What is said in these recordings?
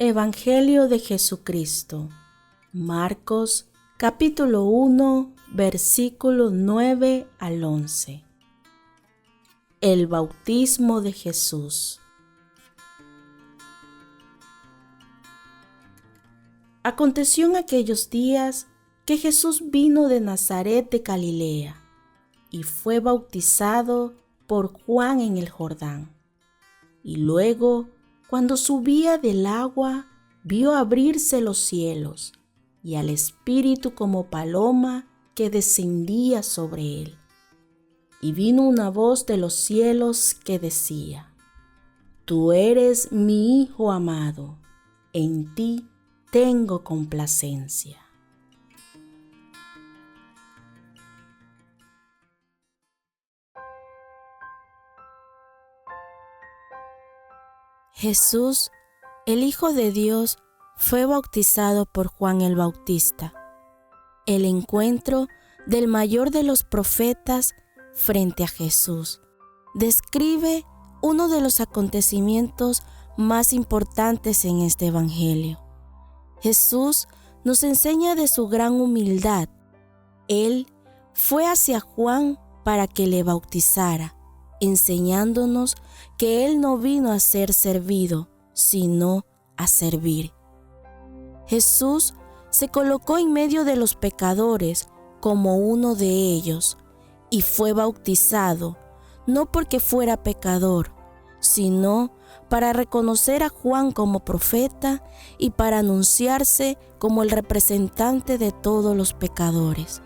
Evangelio de Jesucristo. Marcos, capítulo 1, versículo 9 al 11. El bautismo de Jesús. Aconteció en aquellos días que Jesús vino de Nazaret de Galilea y fue bautizado por Juan en el Jordán. Y luego, cuando subía del agua, vio abrirse los cielos y al Espíritu como paloma que descendía sobre él. Y vino una voz de los cielos que decía: Tú eres mi Hijo amado, en ti tengo complacencia. Jesús, el Hijo de Dios, fue bautizado por Juan el Bautista. El encuentro del mayor de los profetas frente a Jesús describe uno de los acontecimientos más importantes en este Evangelio. Jesús nos enseña de su gran humildad. Él fue hacia Juan para que le bautizara, enseñándonos que Él no vino a ser servido, sino a servir. Jesús se colocó en medio de los pecadores como uno de ellos y fue bautizado, no porque fuera pecador, sino para reconocer a Juan como profeta y para anunciarse como el representante de todos los pecadores.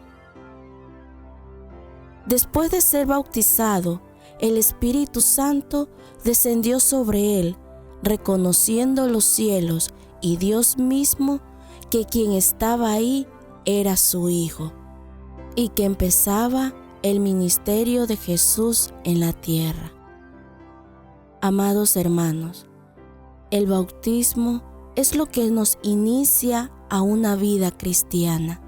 Después de ser bautizado, el Espíritu Santo descendió sobre él, reconociendo los cielos y Dios mismo que quien estaba ahí era su Hijo y que empezaba el ministerio de Jesús en la tierra. Amados hermanos, el bautismo es lo que nos inicia a una vida cristiana,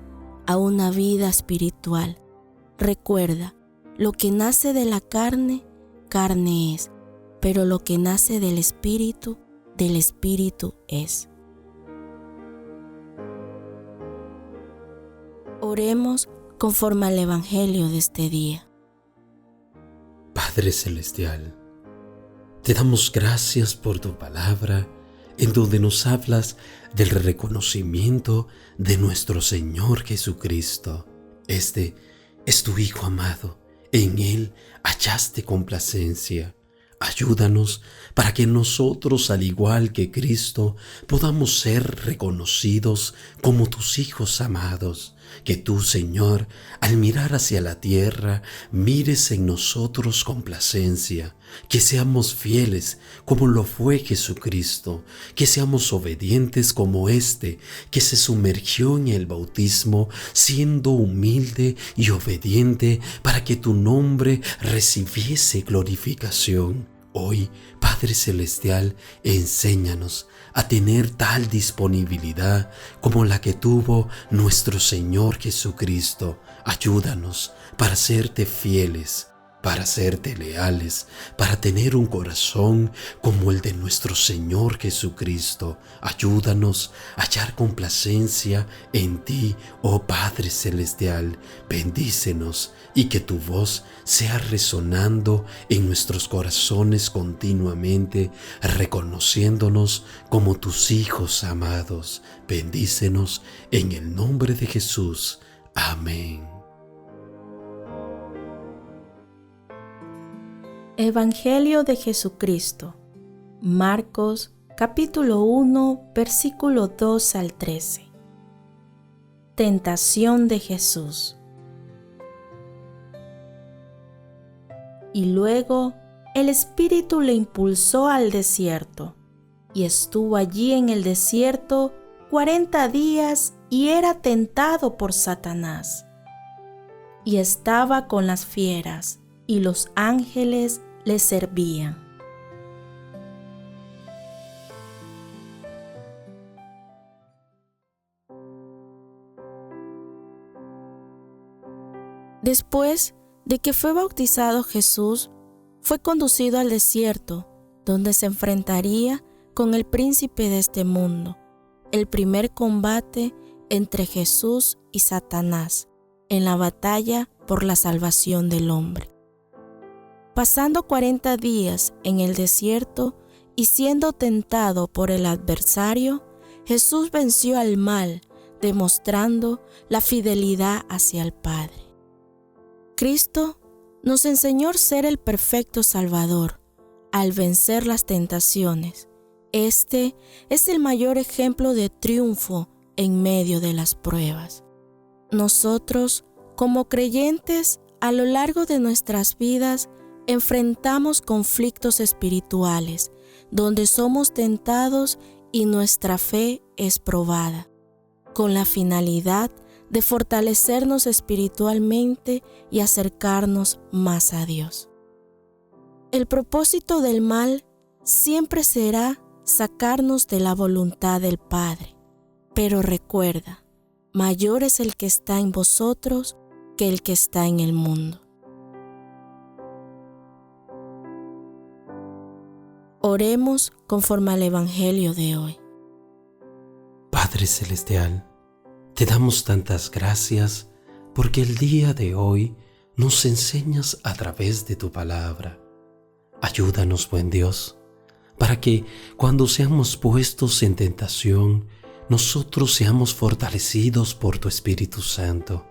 a una vida espiritual. Recuerda, lo que nace de la carne, carne es, pero lo que nace del Espíritu es. Oremos conforme al Evangelio de este día. Padre Celestial, te damos gracias por tu palabra, en donde nos hablas del reconocimiento de nuestro Señor Jesucristo. Este es tu Hijo amado, en Él hallaste complacencia. Ayúdanos para que nosotros, al igual que Cristo, podamos ser reconocidos como tus hijos amados. Que tú, Señor, al mirar hacia la tierra, mires en nosotros complacencia. Que seamos fieles como lo fue Jesucristo. Que seamos obedientes como que se sumergió en el bautismo, siendo humilde y obediente para que tu nombre recibiese glorificación. Hoy, Padre Celestial, enséñanos a tener tal disponibilidad como la que tuvo nuestro Señor Jesucristo. Ayúdanos para serte fieles, para serte leales, para tener un corazón como el de nuestro Señor Jesucristo. Ayúdanos a hallar complacencia en ti, oh Padre Celestial. Bendícenos y que tu voz sea resonando en nuestros corazones continuamente, reconociéndonos como tus hijos amados. Bendícenos en el nombre de Jesús. Amén. Evangelio de Jesucristo. Marcos, capítulo 1, versículo 2 al 13. Tentación de Jesús. Y luego el Espíritu le impulsó al desierto, y estuvo allí en el desierto 40 días y era tentado por Satanás. Y estaba con las fieras, y los ángeles le servían. Después de que fue bautizado Jesús, fue conducido al desierto, donde se enfrentaría con el príncipe de este mundo, el primer combate entre Jesús y Satanás en la batalla por la salvación del hombre. Pasando 40 días en el desierto y siendo tentado por el adversario, Jesús venció al mal, demostrando la fidelidad hacia el Padre. Cristo nos enseñó a ser el perfecto Salvador al vencer las tentaciones. Este es el mayor ejemplo de triunfo en medio de las pruebas. Nosotros, como creyentes, a lo largo de nuestras vidas, enfrentamos conflictos espirituales, donde somos tentados y nuestra fe es probada, con la finalidad de fortalecernos espiritualmente y acercarnos más a Dios. El propósito del mal siempre será sacarnos de la voluntad del Padre, pero recuerda, mayor es el que está en vosotros que el que está en el mundo. Oremos conforme al Evangelio de hoy. Padre Celestial, te damos tantas gracias porque el día de hoy nos enseñas a través de tu palabra. Ayúdanos, buen Dios, para que cuando seamos puestos en tentación, nosotros seamos fortalecidos por tu Espíritu Santo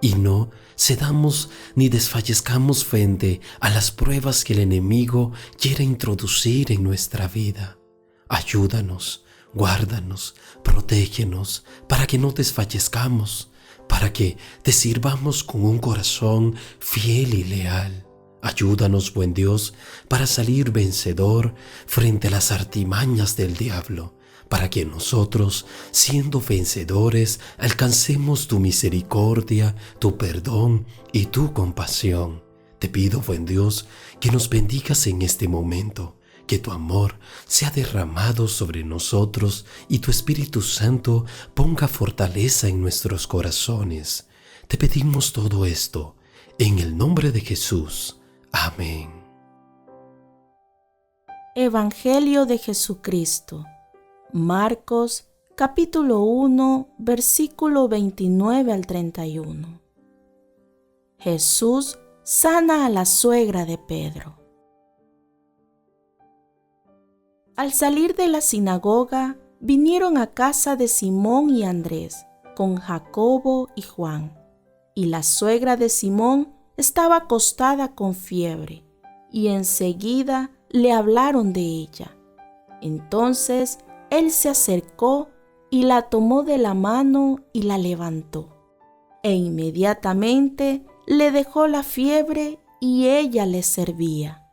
y no cedamos ni desfallezcamos frente a las pruebas que el enemigo quiere introducir en nuestra vida. Ayúdanos, guárdanos, protégenos para que no desfallezcamos, para que te sirvamos con un corazón fiel y leal. Ayúdanos, buen Dios, para salir vencedor frente a las artimañas del diablo, para que nosotros, siendo vencedores, alcancemos tu misericordia, tu perdón y tu compasión. Te pido, buen Dios, que nos bendigas en este momento, que tu amor sea derramado sobre nosotros y tu Espíritu Santo ponga fortaleza en nuestros corazones. Te pedimos todo esto en el nombre de Jesús. Amén. Evangelio de Jesucristo. Marcos, capítulo 1, versículo 29 al 31. Jesús sana a la suegra de Pedro. Al salir de la sinagoga, vinieron a casa de Simón y Andrés, con Jacobo y Juan, y la suegra de Simón estaba acostada con fiebre, y enseguida le hablaron de ella. Entonces él se acercó y la tomó de la mano y la levantó, e inmediatamente le dejó la fiebre y ella le servía.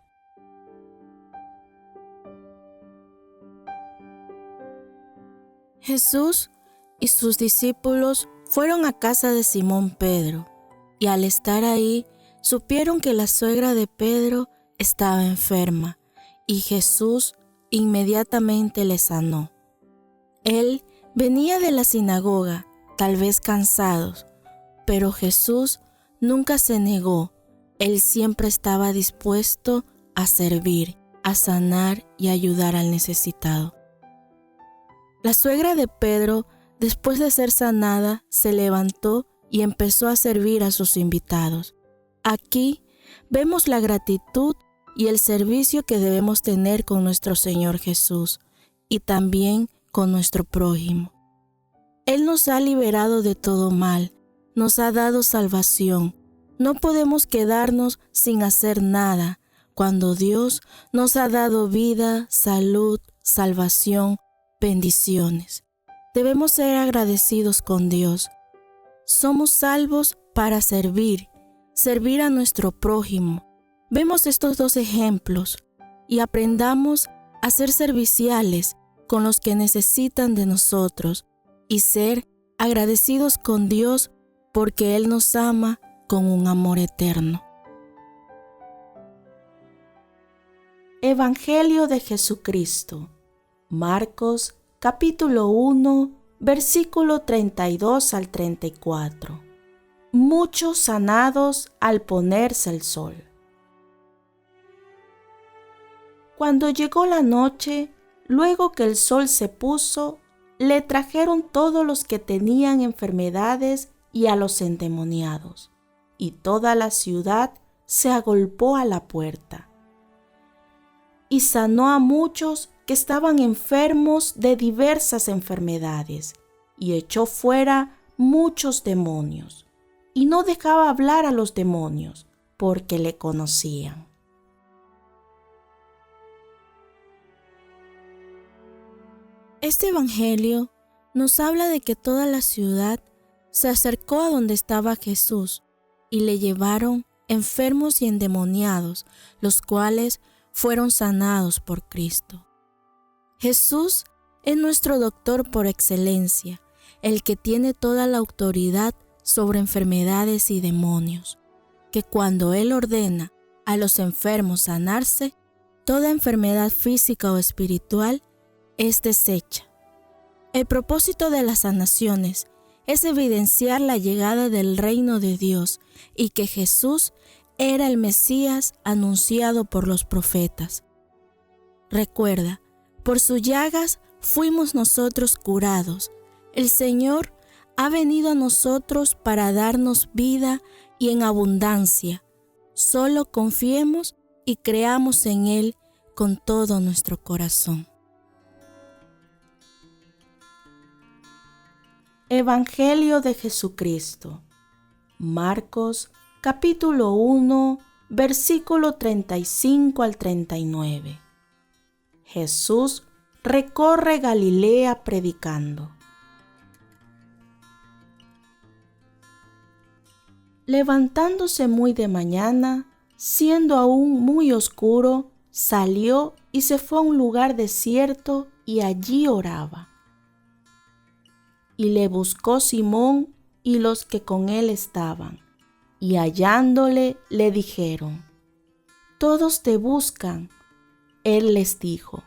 Jesús y sus discípulos fueron a casa de Simón Pedro, y al estar ahí, supieron que la suegra de Pedro estaba enferma, y Jesús inmediatamente le sanó. Él venía de la sinagoga, tal vez cansados, pero Jesús nunca se negó. Él siempre estaba dispuesto a servir, a sanar y ayudar al necesitado. La suegra de Pedro, después de ser sanada, se levantó y empezó a servir a sus invitados. Aquí vemos la gratitud y el servicio que debemos tener con nuestro Señor Jesús y también con nuestro prójimo. Él nos ha liberado de todo mal, nos ha dado salvación. No podemos quedarnos sin hacer nada cuando Dios nos ha dado vida, salud, salvación, bendiciones. Debemos ser agradecidos con Dios. Somos salvos para servir a nuestro prójimo. Vemos estos dos ejemplos y aprendamos a ser serviciales con los que necesitan de nosotros y ser agradecidos con Dios porque Él nos ama con un amor eterno. Evangelio de Jesucristo. Marcos, capítulo 1, versículo 32 al 34. Muchos sanados al ponerse el sol. Cuando llegó la noche, Luego que el sol se puso, le trajeron todos los que tenían enfermedades y a los endemoniados, y toda la ciudad se agolpó a la puerta. Y sanó a muchos que estaban enfermos de diversas enfermedades, y echó fuera muchos demonios, y no dejaba hablar a los demonios, porque le conocían. Este evangelio nos habla de que toda la ciudad se acercó a donde estaba Jesús y le llevaron enfermos y endemoniados, los cuales fueron sanados por Cristo. Jesús es nuestro doctor por excelencia, el que tiene toda la autoridad sobre enfermedades y demonios, que cuando Él ordena a los enfermos sanarse, toda enfermedad física o espiritual es deshecha. El propósito de las sanaciones es evidenciar la llegada del reino de Dios y que Jesús era el Mesías anunciado por los profetas. Recuerda, por sus llagas fuimos nosotros curados. El Señor ha venido a nosotros para darnos vida y en abundancia. Solo confiemos y creamos en Él con todo nuestro corazón. Evangelio de Jesucristo. Marcos, capítulo 1, versículo 35 al 39. Jesús recorre Galilea predicando. Levantándose muy de mañana, siendo aún muy oscuro, salió y se fue a un lugar desierto y allí oraba. Y le buscó Simón y los que con él estaban, y hallándole le dijeron: «Todos te buscan». Él les dijo: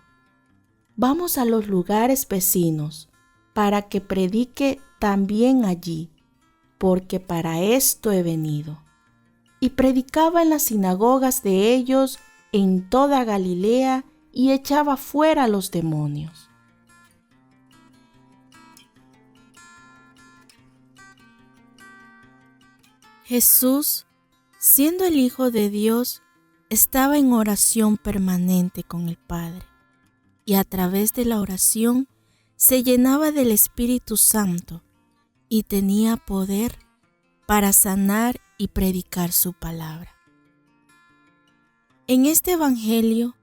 «Vamos a los lugares vecinos, para que predique también allí, porque para esto he venido». Y predicaba en las sinagogas de ellos en toda Galilea y echaba fuera a los demonios. Jesús, siendo el Hijo de Dios, estaba en oración permanente con el Padre, y a través de la oración se llenaba del Espíritu Santo y tenía poder para sanar y predicar su palabra. En este Evangelio,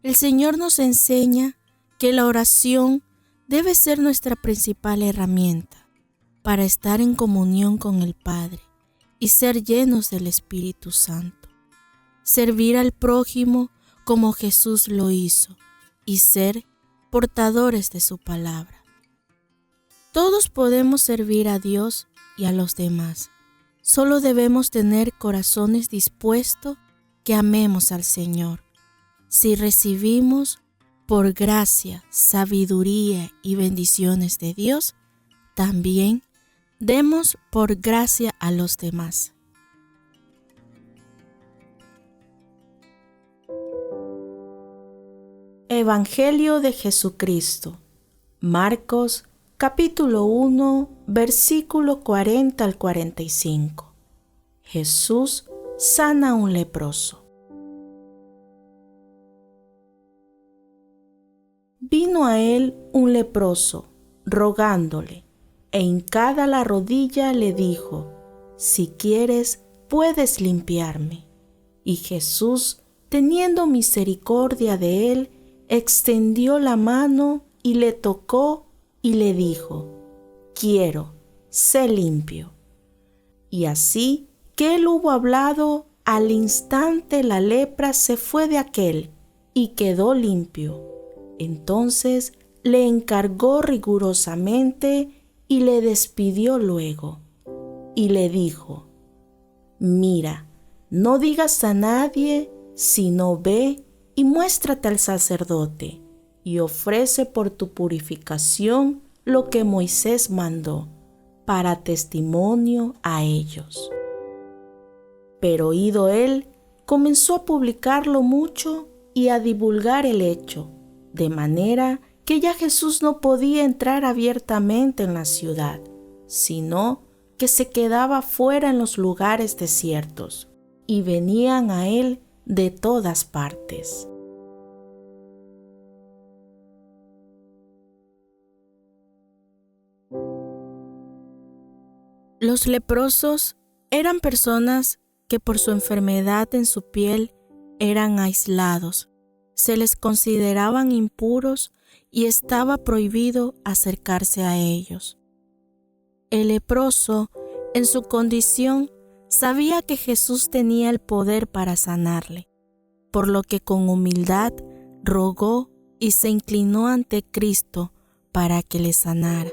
el Señor nos enseña que la oración debe ser nuestra principal herramienta para estar en comunión con el Padre y ser llenos del Espíritu Santo, servir al prójimo como Jesús lo hizo y ser portadores de su palabra. Todos podemos servir a Dios y a los demás. Solo debemos tener corazones dispuestos que amemos al Señor. Si recibimos por gracia, sabiduría y bendiciones de Dios, también demos por gracia a los demás. Evangelio de Jesucristo. Marcos, capítulo 1, versículo 40 al 45. Jesús sana a un leproso. Vino a él un leproso, rogándole, e hincada la rodilla le dijo: «Si quieres, puedes limpiarme». Y Jesús, teniendo misericordia de él, extendió la mano y le tocó y le dijo: «Quiero, sé limpio». Y así que él hubo hablado, al instante la lepra se fue de aquél y quedó limpio. Entonces le encargó rigurosamente y le despidió luego, y le dijo: «Mira, no digas a nadie, sino ve y muéstrate al sacerdote, y ofrece por tu purificación lo que Moisés mandó, para testimonio a ellos». Pero oído él, comenzó a publicarlo mucho y a divulgar el hecho, de manera que ya Jesús no podía entrar abiertamente en la ciudad, sino que se quedaba fuera en los lugares desiertos, y venían a él de todas partes. Los leprosos eran personas que por su enfermedad en su piel eran aislados, se les consideraban impuros y estaba prohibido acercarse a ellos. El leproso, en su condición, sabía que Jesús tenía el poder para sanarle, por lo que con humildad rogó y se inclinó ante Cristo para que le sanara.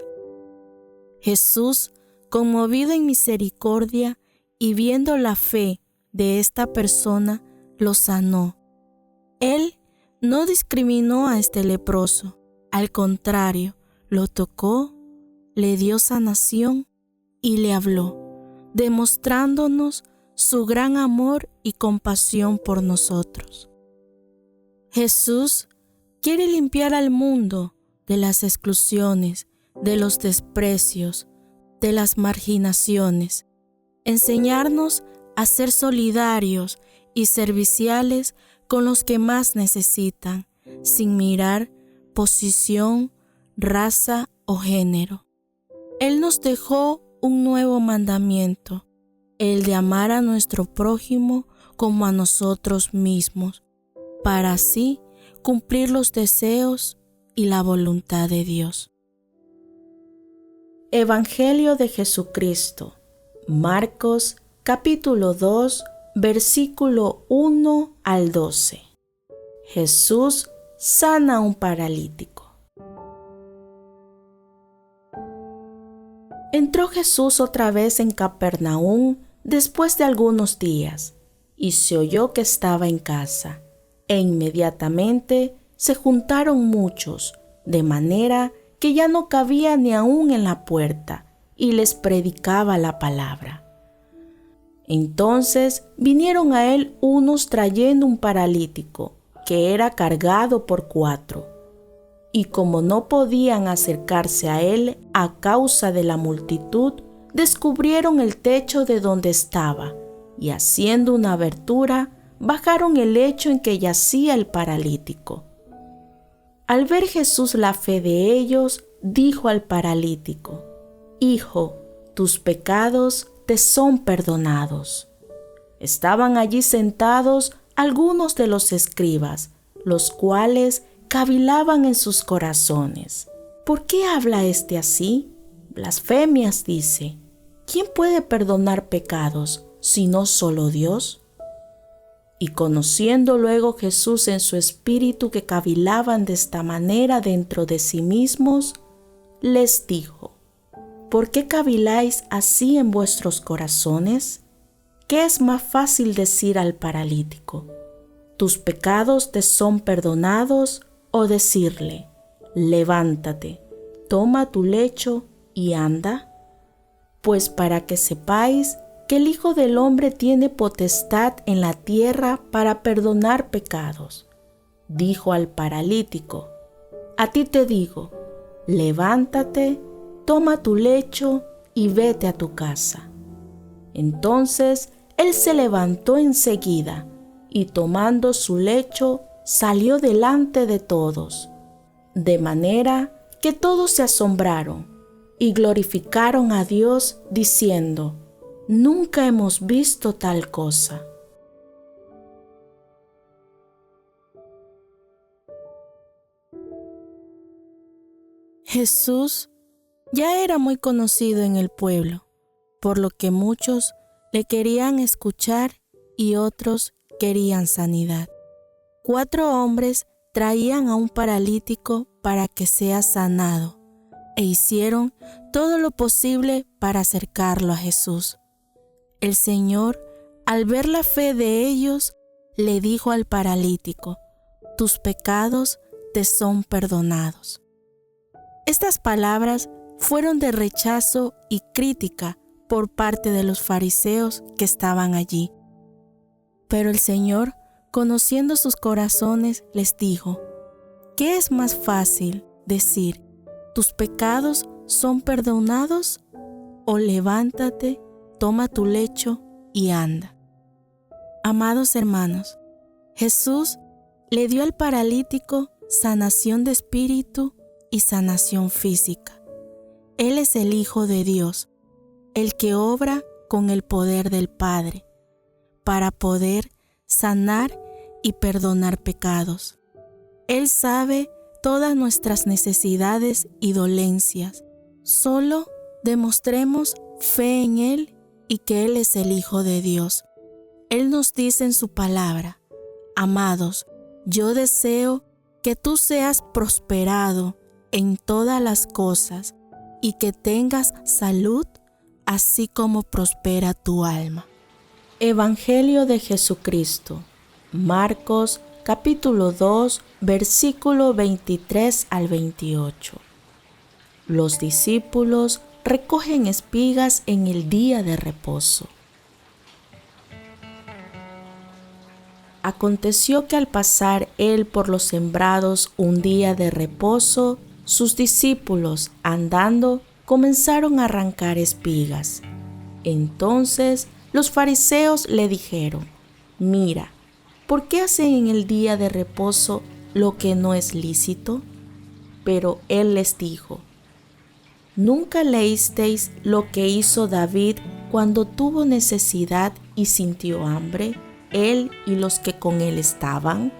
Jesús, conmovido en misericordia y viendo la fe de esta persona, lo sanó. Él no discriminó a este leproso, al contrario, lo tocó, le dio sanación y le habló, demostrándonos su gran amor y compasión por nosotros. Jesús quiere limpiar al mundo de las exclusiones, de los desprecios, de las marginaciones, enseñarnos a ser solidarios y serviciales con los que más necesitan, sin mirar posición, raza o género. Él nos dejó un nuevo mandamiento, el de amar a nuestro prójimo como a nosotros mismos, para así cumplir los deseos y la voluntad de Dios. Evangelio de Jesucristo, Marcos, capítulo 2, versículo 1 al 12. Jesús sana a un paralítico. Entró Jesús otra vez en Capernaum después de algunos días, y se oyó que estaba en casa, e inmediatamente se juntaron muchos, de manera que ya no cabía ni aún en la puerta, y les predicaba la palabra. Entonces vinieron a él unos trayendo un paralítico, que era cargado por 4, y como no podían acercarse a él a causa de la multitud, descubrieron el techo de donde estaba, y haciendo una abertura, bajaron el lecho en que yacía el paralítico. Al ver Jesús la fe de ellos, dijo al paralítico: Hijo, tus pecados te son perdonados. Estaban allí sentados algunos de los escribas, los cuales cavilaban en sus corazones. ¿Por qué habla este así? Blasfemias dice. ¿Quién puede perdonar pecados, sino solo Dios? Y conociendo luego Jesús en su espíritu que cavilaban de esta manera dentro de sí mismos, les dijo: ¿Por qué caviláis así en vuestros corazones? ¿Qué es más fácil decir al paralítico: tus pecados te son perdonados, o decirle: levántate, toma tu lecho y anda? Pues para que sepáis que el Hijo del Hombre tiene potestad en la tierra para perdonar pecados. Dijo al paralítico: a ti te digo, levántate, toma tu lecho y vete a tu casa. Entonces él se levantó enseguida y tomando su lecho salió delante de todos, de manera que todos se asombraron y glorificaron a Dios diciendo: Nunca hemos visto tal cosa. Jesús ya era muy conocido en el pueblo, por lo que muchos le querían escuchar y otros querían sanidad. 4 hombres traían a un paralítico para que sea sanado, e hicieron todo lo posible para acercarlo a Jesús. El Señor, al ver la fe de ellos, le dijo al paralítico: tus pecados te son perdonados. Estas palabras fueron de rechazo y crítica por parte de los fariseos que estaban allí. Pero el Señor, conociendo sus corazones, les dijo: ¿qué es más fácil decir, tus pecados son perdonados? O levántate, toma tu lecho y anda. Amados hermanos, Jesús le dio al paralítico sanación de espíritu y sanación física. Él es el Hijo de Dios, el que obra con el poder del Padre, para poder sanar y perdonar pecados. Él sabe todas nuestras necesidades y dolencias. Solo demostremos fe en Él y que Él es el Hijo de Dios. Él nos dice en su palabra, amados, yo deseo que tú seas prosperado en todas las cosas y que tengas salud, así como prospera tu alma. Evangelio de Jesucristo, Marcos capítulo 2, versículo 23 al 28. Los discípulos recogen espigas en el día de reposo. Aconteció que al pasar él por los sembrados un día de reposo, sus discípulos, andando, comenzaron a arrancar espigas. Entonces los fariseos le dijeron, mira, ¿por qué hacen en el día de reposo lo que no es lícito? Pero él les dijo, ¿nunca leísteis lo que hizo David cuando tuvo necesidad y sintió hambre, él y los que con él estaban?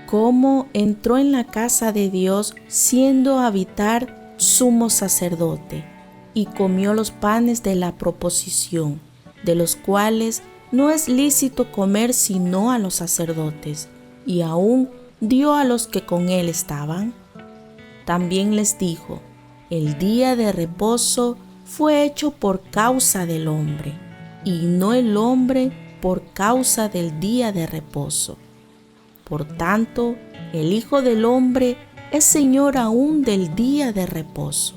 Cómo entró en la casa de Dios siendo habitar sumo sacerdote, y comió los panes de la proposición, de los cuales no es lícito comer sino a los sacerdotes, y aún dio a los que con él estaban. También les dijo, el día de reposo fue hecho por causa del hombre, y no el hombre por causa del día de reposo. Por tanto, el Hijo del Hombre es Señor aún del día de reposo.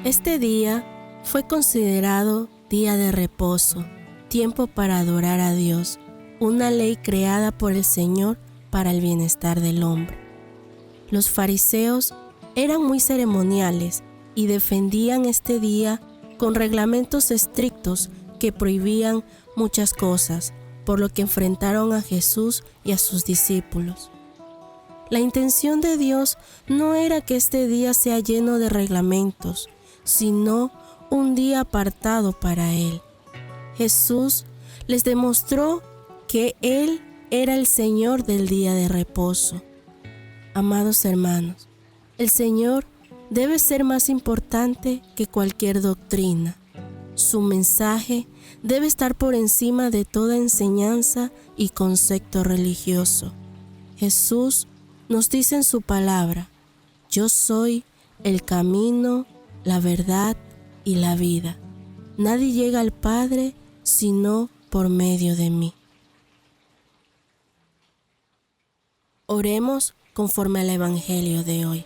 Este día fue considerado día de reposo, tiempo para adorar a Dios, una ley creada por el Señor para el bienestar del hombre. Los fariseos eran muy ceremoniales y defendían este día con reglamentos estrictos que prohibían muchas cosas, por lo que enfrentaron a Jesús y a sus discípulos. La intención de Dios no era que este día sea lleno de reglamentos, sino un día apartado para Él. Jesús les demostró que Él era el Señor del día de reposo. Amados hermanos, el Señor debe ser más importante que cualquier doctrina. Su mensaje debe estar por encima de toda enseñanza y concepto religioso. Jesús nos dice en su palabra, yo soy el camino, la verdad y la vida. Nadie llega al Padre sino por medio de mí. Oremos conforme al Evangelio de hoy.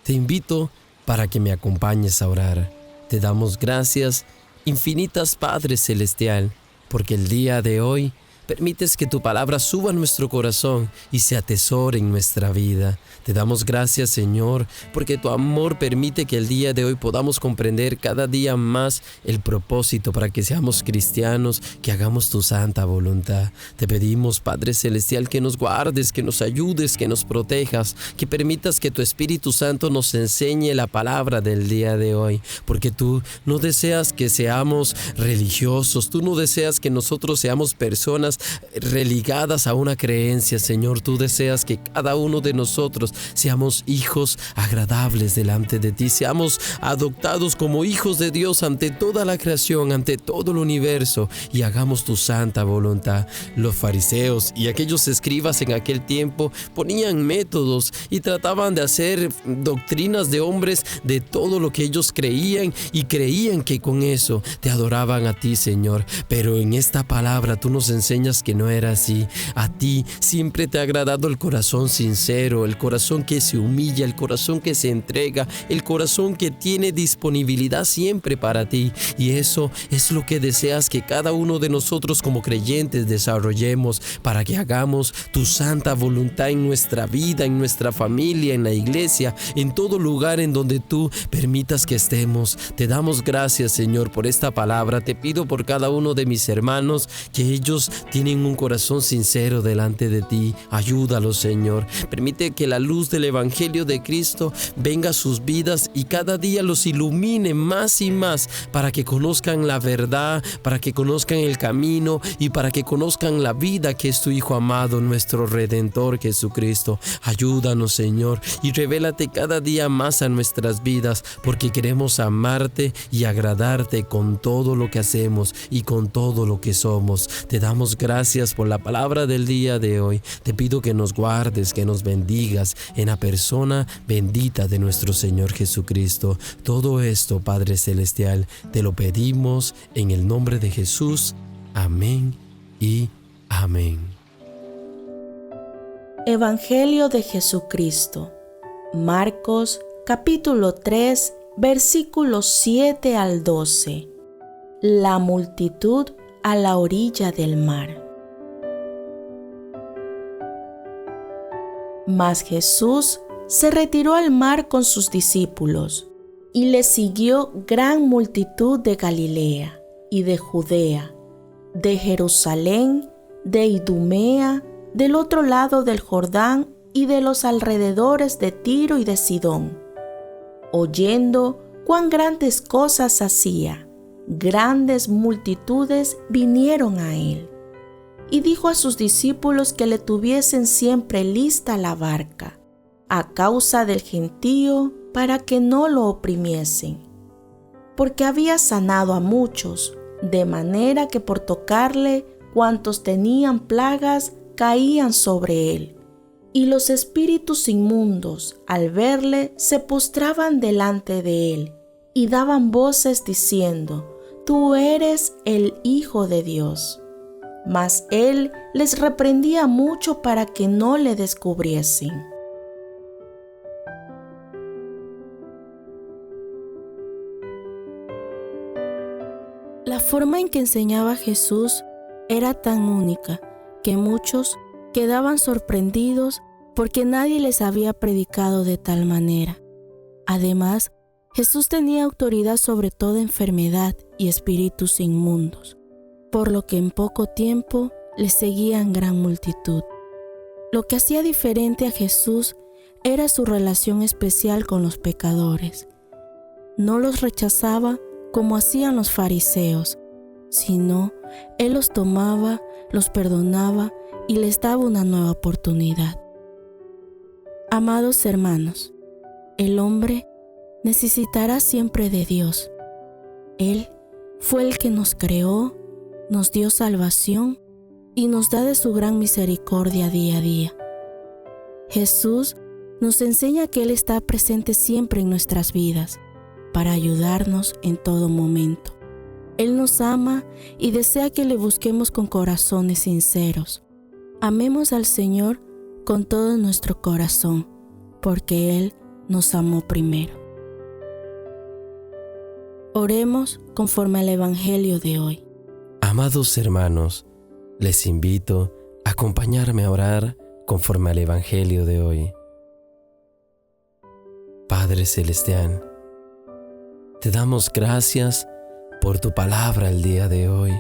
Te invito para que me acompañes a orar. Te damos gracias, infinitas Padre Celestial, porque el día de hoy permites que tu palabra suba a nuestro corazón y se atesore en nuestra vida. Te damos gracias, Señor, porque tu amor permite que el día de hoy podamos comprender cada día más el propósito para que seamos cristianos, que hagamos tu santa voluntad. Te pedimos, Padre Celestial, que nos guardes, que nos ayudes, que nos protejas, que permitas que tu Espíritu Santo nos enseñe la palabra del día de hoy, porque tú no deseas que seamos religiosos, tú no deseas que nosotros seamos personas religadas a una creencia, Señor. Tú deseas que cada uno de nosotros seamos hijos agradables delante de ti, seamos adoptados como hijos de Dios ante toda la creación, ante todo el universo, y hagamos tu santa voluntad. Los fariseos y aquellos escribas en aquel tiempo ponían métodos y trataban de hacer doctrinas de hombres de todo lo que ellos creían, y creían que con eso te adoraban a ti, Señor. Pero en esta palabra tú nos enseñas enseñas que no era así. A ti siempre te ha agradado el corazón sincero, el corazón que se humilla, el corazón que se entrega, el corazón que tiene disponibilidad siempre para ti. Y eso es lo que deseas que cada uno de nosotros como creyentes desarrollemos para que hagamos tu santa voluntad en nuestra vida, en nuestra familia, en la iglesia, en todo lugar en donde tú permitas que estemos. Te damos gracias, Señor, por esta palabra. Te pido por cada uno de mis hermanos que ellos tienen un corazón sincero delante de ti. Ayúdalos, Señor. Permite que la luz del Evangelio de Cristo venga a sus vidas y cada día los ilumine más y más para que conozcan la verdad, para que conozcan el camino y para que conozcan la vida que es tu Hijo amado, nuestro Redentor Jesucristo. Ayúdanos, Señor, y revélate cada día más a nuestras vidas, porque queremos amarte y agradarte con todo lo que hacemos y con todo lo que somos. Te damos gracias por la palabra del día de hoy. Te pido que nos guardes, que nos bendigas en la persona bendita de nuestro Señor Jesucristo. Todo esto, Padre Celestial, te lo pedimos en el nombre de Jesús. Amén y amén. Evangelio de Jesucristo. Marcos capítulo 3, versículos 7 al 12. La multitud a la orilla del mar. Mas Jesús se retiró al mar con sus discípulos, y le siguió gran multitud de Galilea y de Judea, de Jerusalén, de Idumea, del otro lado del Jordán y de los alrededores de Tiro y de Sidón. Oyendo cuán grandes cosas hacía, grandes multitudes vinieron a él. Y dijo a sus discípulos que le tuviesen siempre lista la barca, a causa del gentío, para que no lo oprimiesen. Porque había sanado a muchos, de manera que por tocarle, cuantos tenían plagas caían sobre él. Y los espíritus inmundos, al verle, se postraban delante de él, y daban voces diciendo: Tú eres el Hijo de Dios. Mas él les reprendía mucho para que no le descubriesen. La forma en que enseñaba Jesús era tan única que muchos quedaban sorprendidos porque nadie les había predicado de tal manera. Además, Jesús tenía autoridad sobre toda enfermedad y espíritus inmundos, por lo que en poco tiempo le seguían gran multitud. Lo que hacía diferente a Jesús era su relación especial con los pecadores. No los rechazaba como hacían los fariseos, sino Él los tomaba, los perdonaba y les daba una nueva oportunidad. Amados hermanos, el hombre necesitará siempre de Dios. Él fue el que nos creó, nos dio salvación y nos da de su gran misericordia día a día. Jesús nos enseña que Él está presente siempre en nuestras vidas para ayudarnos en todo momento. Él nos ama y desea que le busquemos con corazones sinceros. Amemos al Señor con todo nuestro corazón, porque Él nos amó primero. Oremos conforme al Evangelio de hoy. Amados hermanos, les invito a acompañarme a orar conforme al Evangelio de hoy. Padre Celestial, te damos gracias por tu palabra el día de hoy,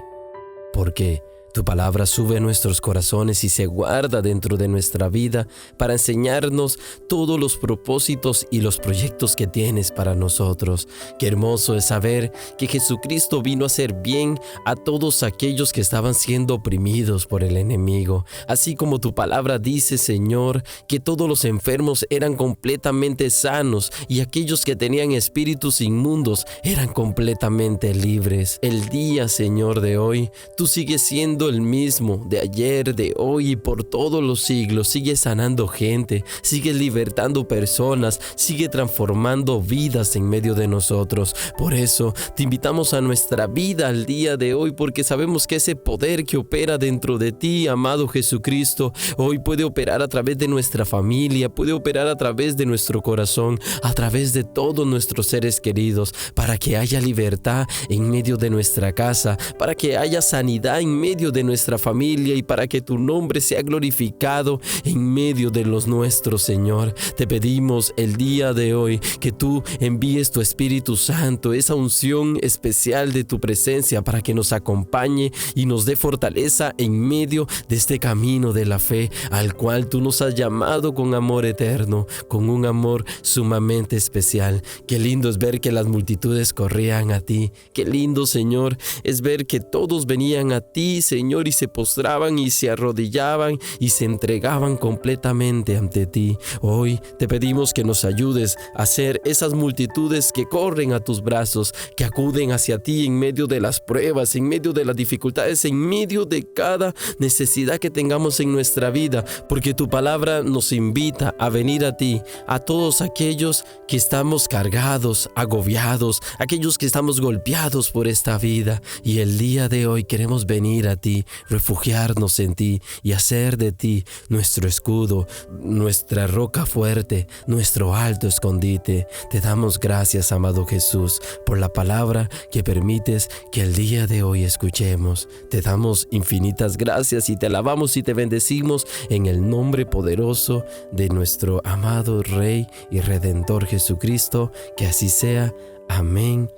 porque tu palabra sube a nuestros corazones y se guarda dentro de nuestra vida para enseñarnos todos los propósitos y los proyectos que tienes para nosotros. Qué hermoso es saber que Jesucristo vino a hacer bien a todos aquellos que estaban siendo oprimidos por el enemigo. Así como tu palabra dice, Señor, que todos los enfermos eran completamente sanos y aquellos que tenían espíritus inmundos eran completamente libres. El día, Señor, de hoy, tú sigues siendo siendo el mismo de ayer, de hoy y por todos los siglos. Sigue sanando gente, sigue libertando personas, sigue transformando vidas en medio de nosotros. Por eso te invitamos a nuestra vida al día de hoy, porque sabemos que ese poder que opera dentro de ti, amado Jesucristo, hoy puede operar a través de nuestra familia, puede operar a través de nuestro corazón, a través de todos nuestros seres queridos, para que haya libertad en medio de nuestra casa, para que haya sanidad en medio de nuestra familia y para que tu nombre sea glorificado en medio de los nuestros, Señor. Te pedimos el día de hoy que tú envíes tu Espíritu Santo, esa unción especial de tu presencia, para que nos acompañe y nos dé fortaleza en medio de este camino de la fe al cual tú nos has llamado con amor eterno, con un amor sumamente especial. Qué lindo es ver que las multitudes corrían a ti. Qué lindo, Señor, es ver que todos venían a ti, Señor, y se postraban y se arrodillaban y se entregaban completamente ante ti. Hoy te pedimos que nos ayudes a ser esas multitudes que corren a tus brazos, que acuden hacia ti en medio de las pruebas, en medio de las dificultades, en medio de cada necesidad que tengamos en nuestra vida, porque tu palabra nos invita a venir a ti, a todos aquellos que estamos cargados, agobiados, aquellos que estamos golpeados por esta vida. Y el día de hoy queremos venir a ti, refugiarnos en ti y hacer de ti nuestro escudo, nuestra roca fuerte, nuestro alto escondite. Te damos gracias, amado Jesús, por la palabra que permites que el día de hoy escuchemos. Te damos infinitas gracias y te alabamos y te bendecimos en el nombre poderoso de nuestro amado Rey y Redentor Jesucristo. Que así sea. Amén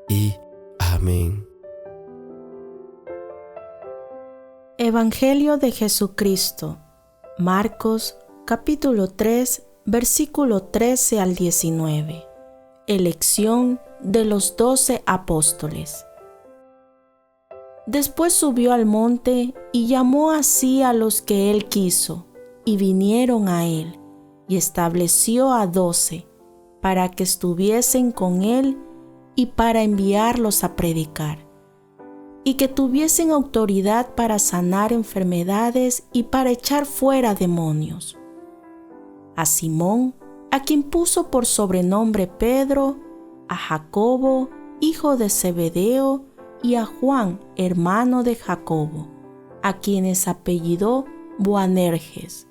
y amén. Evangelio de Jesucristo, Marcos, capítulo 3, versículo 13 al 19. Elección de los 12 apóstoles. Después subió al monte y llamó así a los que él quiso, y vinieron a él, y estableció a 12, para que estuviesen con él y para enviarlos a predicar, y que tuviesen autoridad para sanar enfermedades y para echar fuera demonios. A Simón, a quien puso por sobrenombre Pedro, a Jacobo, hijo de Zebedeo, y a Juan, hermano de Jacobo, a quienes apellidó Boanerges,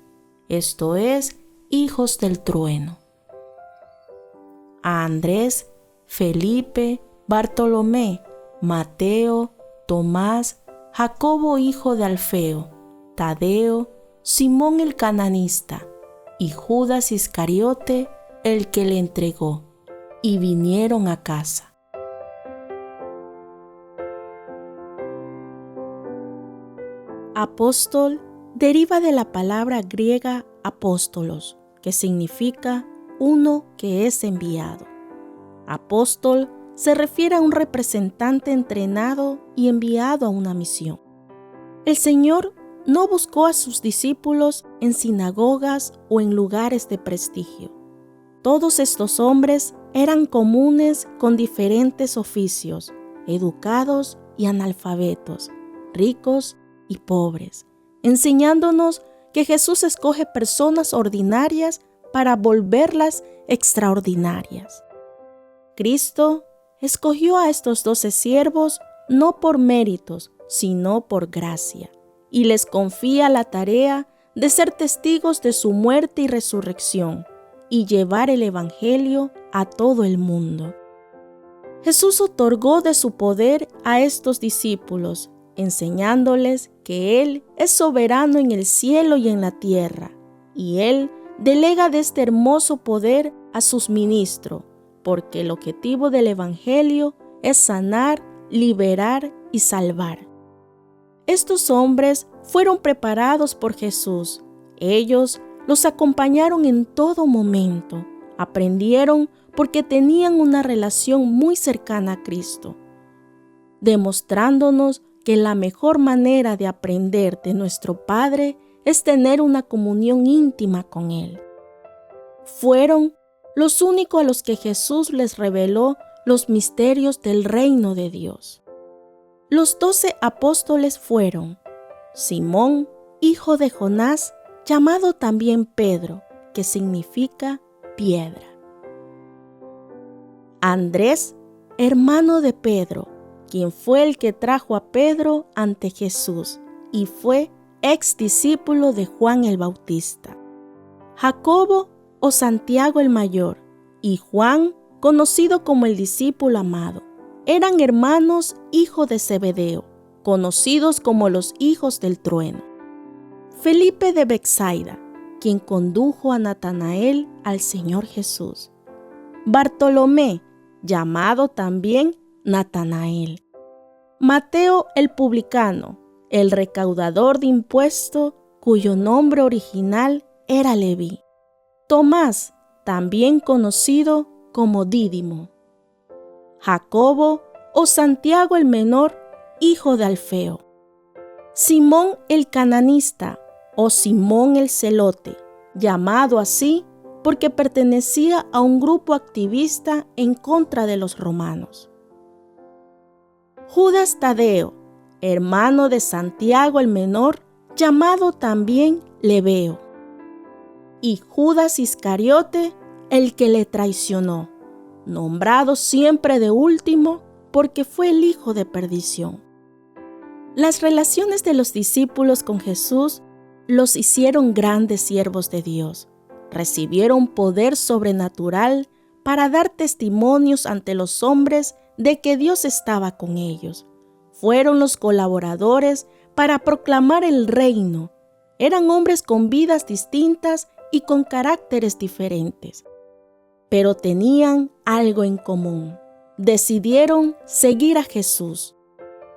esto es, hijos del trueno. A Andrés, Felipe, Bartolomé, Mateo, Tomás, Jacobo hijo de Alfeo, Tadeo, Simón el cananista, y Judas Iscariote, el que le entregó, y vinieron a casa. Apóstol deriva de la palabra griega apóstolos, que significa uno que es enviado. Apóstol se refiere a un representante entrenado y enviado a una misión. El Señor no buscó a sus discípulos en sinagogas o en lugares de prestigio. Todos estos hombres eran comunes con diferentes oficios, educados y analfabetos, ricos y pobres, enseñándonos que Jesús escoge personas ordinarias para volverlas extraordinarias. Cristo escogió a estos 12 siervos no por méritos, sino por gracia, y les confía la tarea de ser testigos de su muerte y resurrección y llevar el Evangelio a todo el mundo. Jesús otorgó de su poder a estos discípulos, enseñándoles que Él es soberano en el cielo y en la tierra, y Él delega de este hermoso poder a sus ministros, porque el objetivo del Evangelio es sanar, liberar y salvar. Estos hombres fueron preparados por Jesús. Ellos los acompañaron en todo momento. Aprendieron porque tenían una relación muy cercana a Cristo, demostrándonos que la mejor manera de aprender de nuestro Padre es tener una comunión íntima con Él. Fueron los únicos a los que Jesús les reveló los misterios del reino de Dios. Los 12 apóstoles fueron Simón, hijo de Jonás, llamado también Pedro, que significa piedra. Andrés, hermano de Pedro, quien fue el que trajo a Pedro ante Jesús y fue ex discípulo de Juan el Bautista. Jacobo o Santiago el mayor y Juan, conocido como el discípulo amado, eran hermanos hijos de Zebedeo, conocidos como los hijos del trueno. Felipe de Betsaida, quien condujo a Natanael al Señor Jesús. Bartolomé, llamado también Natanael. Mateo el publicano, el recaudador de impuestos, cuyo nombre original era Leví. Tomás, también conocido como Dídimo. Jacobo o Santiago el menor, hijo de Alfeo. Simón el cananista o Simón el celote, llamado así porque pertenecía a un grupo activista en contra de los romanos. Judas Tadeo, hermano de Santiago el menor, llamado también Lebeo. Y Judas Iscariote, el que le traicionó, nombrado siempre de último porque fue el hijo de perdición. Las relaciones de los discípulos con Jesús los hicieron grandes siervos de Dios. Recibieron poder sobrenatural para dar testimonios ante los hombres de que Dios estaba con ellos. Fueron los colaboradores para proclamar el reino. Eran hombres con vidas distintas y con caracteres diferentes, pero tenían algo en común. Decidieron seguir a Jesús.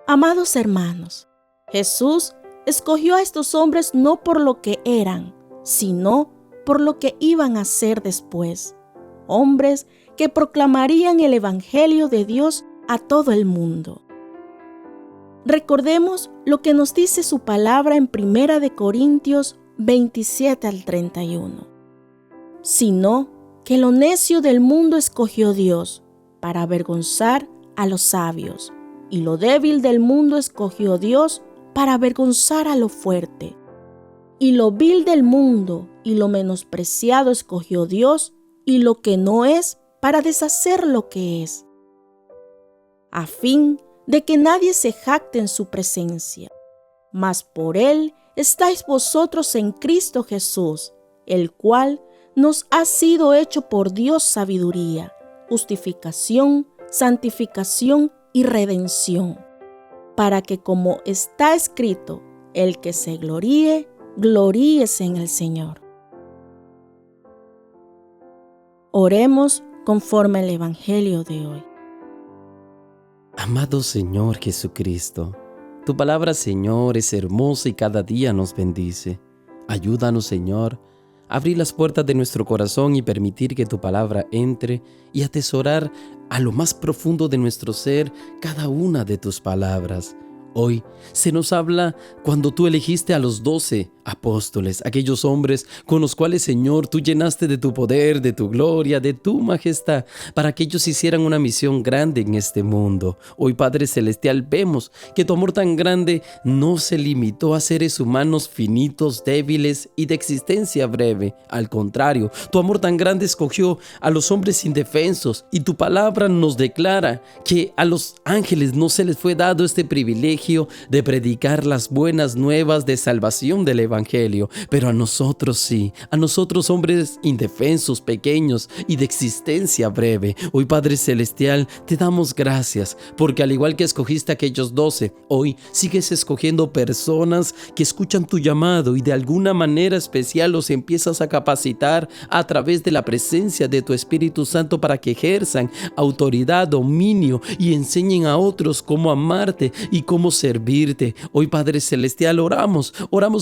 Amados hermanos, Jesús escogió a estos hombres no por lo que eran, sino por lo que iban a ser después. Hombres que proclamarían el Evangelio de Dios a todo el mundo. Recordemos lo que nos dice su palabra en 1 Corintios 27 al 31. Sino que lo necio del mundo escogió Dios para avergonzar a los sabios, y lo débil del mundo escogió Dios para avergonzar a lo fuerte. Y lo vil del mundo y lo menospreciado escogió Dios, y lo que no es, para deshacer lo que es, a fin de que nadie se jacte en su presencia. Mas por él estáis vosotros en Cristo Jesús, el cual nos ha sido hecho por Dios sabiduría, justificación, santificación y redención, para que, como está escrito, el que se gloríe, gloríese en el Señor. Oremos conforme al Evangelio de hoy. Amado Señor Jesucristo, tu palabra, Señor, es hermosa y cada día nos bendice. Ayúdanos, Señor, a abrir las puertas de nuestro corazón y permitir que tu palabra entre y atesorar a lo más profundo de nuestro ser cada una de tus palabras. Hoy se nos habla cuando tú elegiste a los 12 apóstoles, aquellos hombres con los cuales, Señor, tú llenaste de tu poder, de tu gloria, de tu majestad, para que ellos hicieran una misión grande en este mundo. Hoy, Padre Celestial, vemos que tu amor tan grande no se limitó a seres humanos finitos, débiles y de existencia breve. Al contrario, tu amor tan grande escogió a los hombres indefensos, y tu palabra nos declara que a los ángeles no se les fue dado este privilegio de predicar las buenas nuevas de salvación del Evangelio, pero a nosotros sí, a nosotros hombres indefensos, pequeños y de existencia breve. Hoy, Padre Celestial, te damos gracias, porque al igual que escogiste a aquellos 12, hoy sigues escogiendo personas que escuchan tu llamado y de alguna manera especial los empiezas a capacitar a través de la presencia de tu Espíritu Santo para que ejerzan autoridad, dominio y enseñen a otros cómo amarte y cómo servirte. Hoy, Padre Celestial, oramos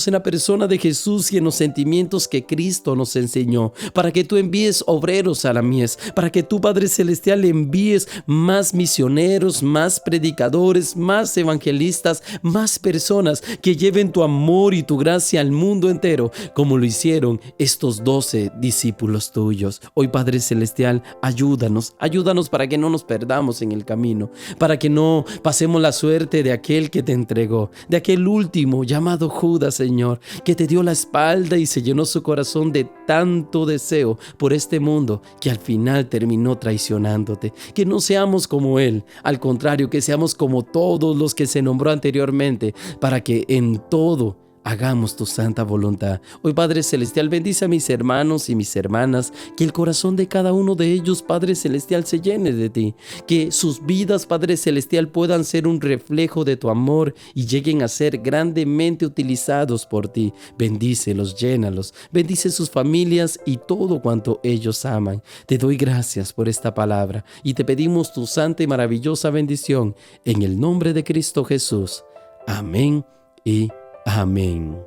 en la persona de Jesús y en los sentimientos que Cristo nos enseñó, para que tú envíes obreros a la mies, para que tú, Padre Celestial, envíes más misioneros, más predicadores, más evangelistas, más personas que lleven tu amor y tu gracia al mundo entero, como lo hicieron estos 12 discípulos tuyos. Hoy, Padre Celestial, ayúdanos para que no nos perdamos en el camino, para que no pasemos la suerte de aquel aquel que te entregó, de aquel último llamado Judas, Señor, que te dio la espalda y se llenó su corazón de tanto deseo por este mundo que al final terminó traicionándote. Que no seamos como él, al contrario, que seamos como todos los que se nombró anteriormente, para que en todo hagamos tu santa voluntad. Hoy, Padre Celestial, bendice a mis hermanos y mis hermanas, que el corazón de cada uno de ellos, Padre Celestial, se llene de ti, que sus vidas, Padre Celestial, puedan ser un reflejo de tu amor y lleguen a ser grandemente utilizados por ti. Bendícelos, llénalos, bendice sus familias y todo cuanto ellos aman. Te doy gracias por esta palabra y te pedimos tu santa y maravillosa bendición en el nombre de Cristo Jesús. Amén y amén.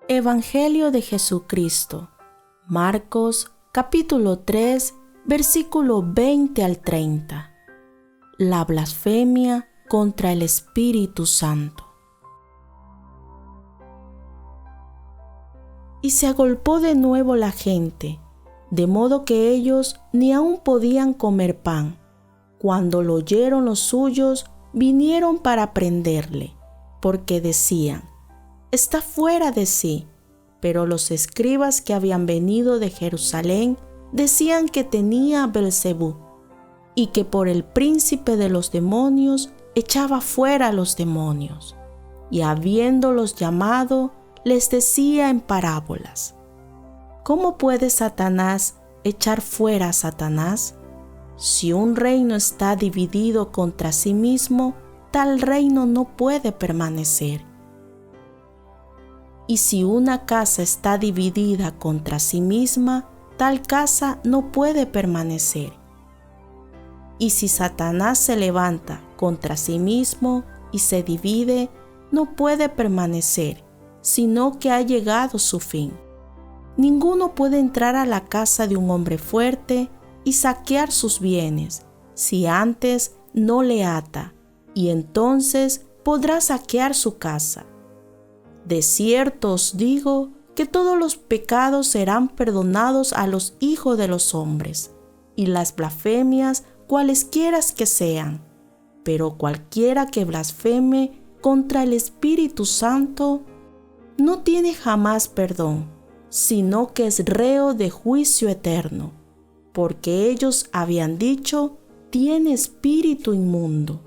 Evangelio de Jesucristo, Marcos capítulo 3, versículo 20 al 30. La blasfemia contra el Espíritu Santo. Y se agolpó de nuevo la gente, de modo que ellos ni aún podían comer pan. Cuando lo oyeron los suyos, vinieron para prenderle, porque decían: está fuera de sí. Pero los escribas que habían venido de Jerusalén decían que tenía Belcebú y que por el príncipe de los demonios echaba fuera a los demonios. Y habiéndolos llamado, les decía en parábolas: ¿cómo puede Satanás echar fuera a Satanás? Si un reino está dividido contra sí mismo, tal reino no puede permanecer. Y si una casa está dividida contra sí misma, tal casa no puede permanecer. Y si Satanás se levanta contra sí mismo y se divide, no puede permanecer, sino que ha llegado su fin. Ninguno puede entrar a la casa de un hombre fuerte y saquear sus bienes, si antes no le ata, y entonces podrá saquear su casa. De cierto os digo que todos los pecados serán perdonados a los hijos de los hombres, y las blasfemias cualesquiera que sean, pero cualquiera que blasfeme contra el Espíritu Santo no tiene jamás perdón, sino que es reo de juicio eterno, porque ellos habían dicho: tiene espíritu inmundo.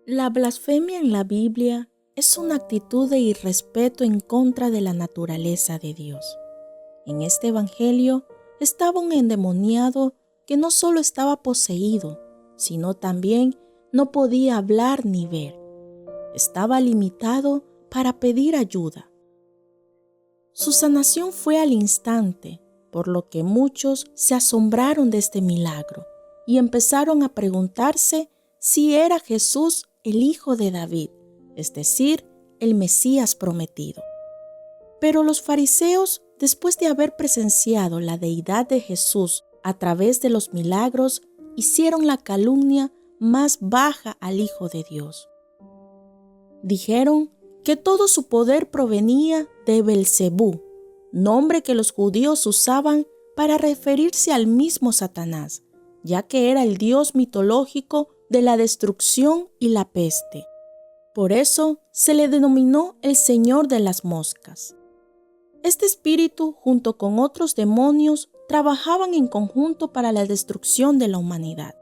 La blasfemia en la Biblia es una actitud de irrespeto en contra de la naturaleza de Dios. En este evangelio estaba un endemoniado que no solo estaba poseído, sino también no podía hablar ni ver. Estaba limitado para pedir ayuda. Su sanación fue al instante, por lo que muchos se asombraron de este milagro y empezaron a preguntarse si era Jesús el hijo de David, es decir, el Mesías prometido. Pero los fariseos, después de haber presenciado la deidad de Jesús a través de los milagros, hicieron la calumnia más baja al Hijo de Dios. Dijeron que todo su poder provenía de Belcebú, nombre que los judíos usaban para referirse al mismo Satanás, ya que era el dios mitológico de la destrucción y la peste. Por eso se le denominó el Señor de las Moscas. Este espíritu, junto con otros demonios, trabajaban en conjunto para la destrucción de la humanidad.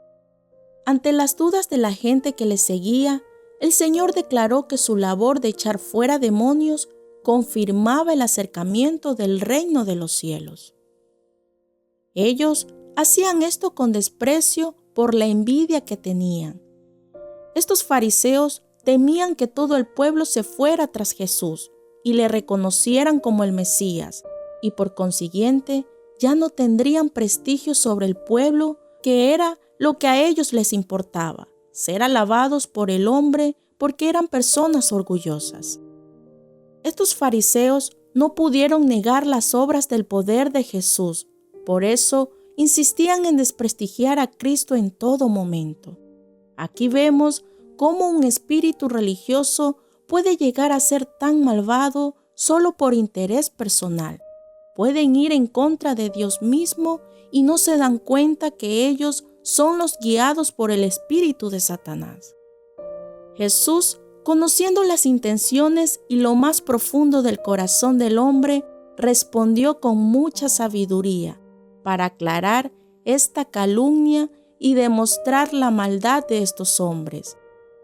Ante las dudas de la gente que le seguía, el Señor declaró que su labor de echar fuera demonios confirmaba el acercamiento del reino de los cielos. Ellos hacían esto con desprecio por la envidia que tenían. Estos fariseos temían que todo el pueblo se fuera tras Jesús y le reconocieran como el Mesías, y por consiguiente ya no tendrían prestigio sobre el pueblo, que era lo que a ellos les importaba, ser alabados por el hombre porque eran personas orgullosas. Estos fariseos no pudieron negar las obras del poder de Jesús, por eso insistían en desprestigiar a Cristo en todo momento. Aquí vemos cómo un espíritu religioso puede llegar a ser tan malvado solo por interés personal. Pueden ir en contra de Dios mismo y no se dan cuenta que ellos son los guiados por el espíritu de Satanás. Jesús, conociendo las intenciones y lo más profundo del corazón del hombre, respondió con mucha sabiduría para aclarar esta calumnia y demostrar la maldad de estos hombres,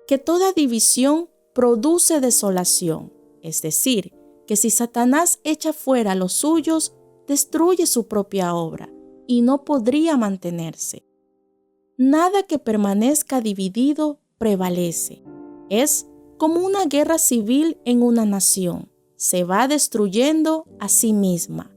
que toda división produce desolación, es decir, que si Satanás echa fuera a los suyos, destruye su propia obra y no podría mantenerse. Nada que permanezca dividido prevalece. Es como una guerra civil en una nación. Se va destruyendo a sí misma.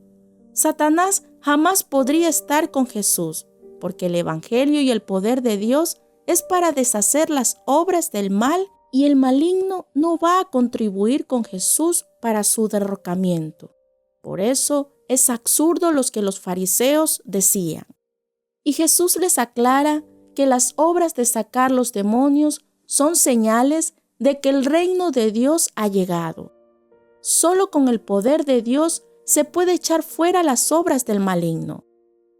Satanás jamás podría estar con Jesús, porque el Evangelio y el poder de Dios es para deshacer las obras del mal y el maligno no va a contribuir con Jesús para su derrocamiento. Por eso es absurdo lo que los fariseos decían. Y Jesús les aclara que las obras de sacar los demonios son señales de que el reino de Dios ha llegado. Solo con el poder de Dios se puede echar fuera las obras del maligno.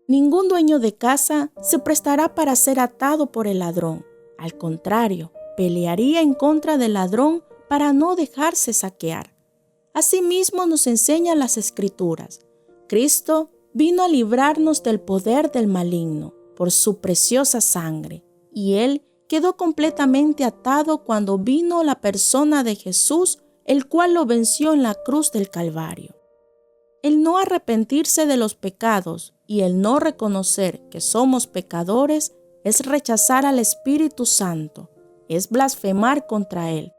Ningún dueño de casa se prestará para ser atado por el ladrón. Al contrario, pelearía en contra del ladrón para no dejarse saquear. Asimismo nos enseñan las Escrituras. Cristo vino a librarnos del poder del maligno por su preciosa sangre, y Él quedó completamente atado cuando vino la persona de Jesús, el cual lo venció en la cruz del Calvario. El no arrepentirse de los pecados y el no reconocer que somos pecadores es rechazar al Espíritu Santo, es blasfemar contra Él,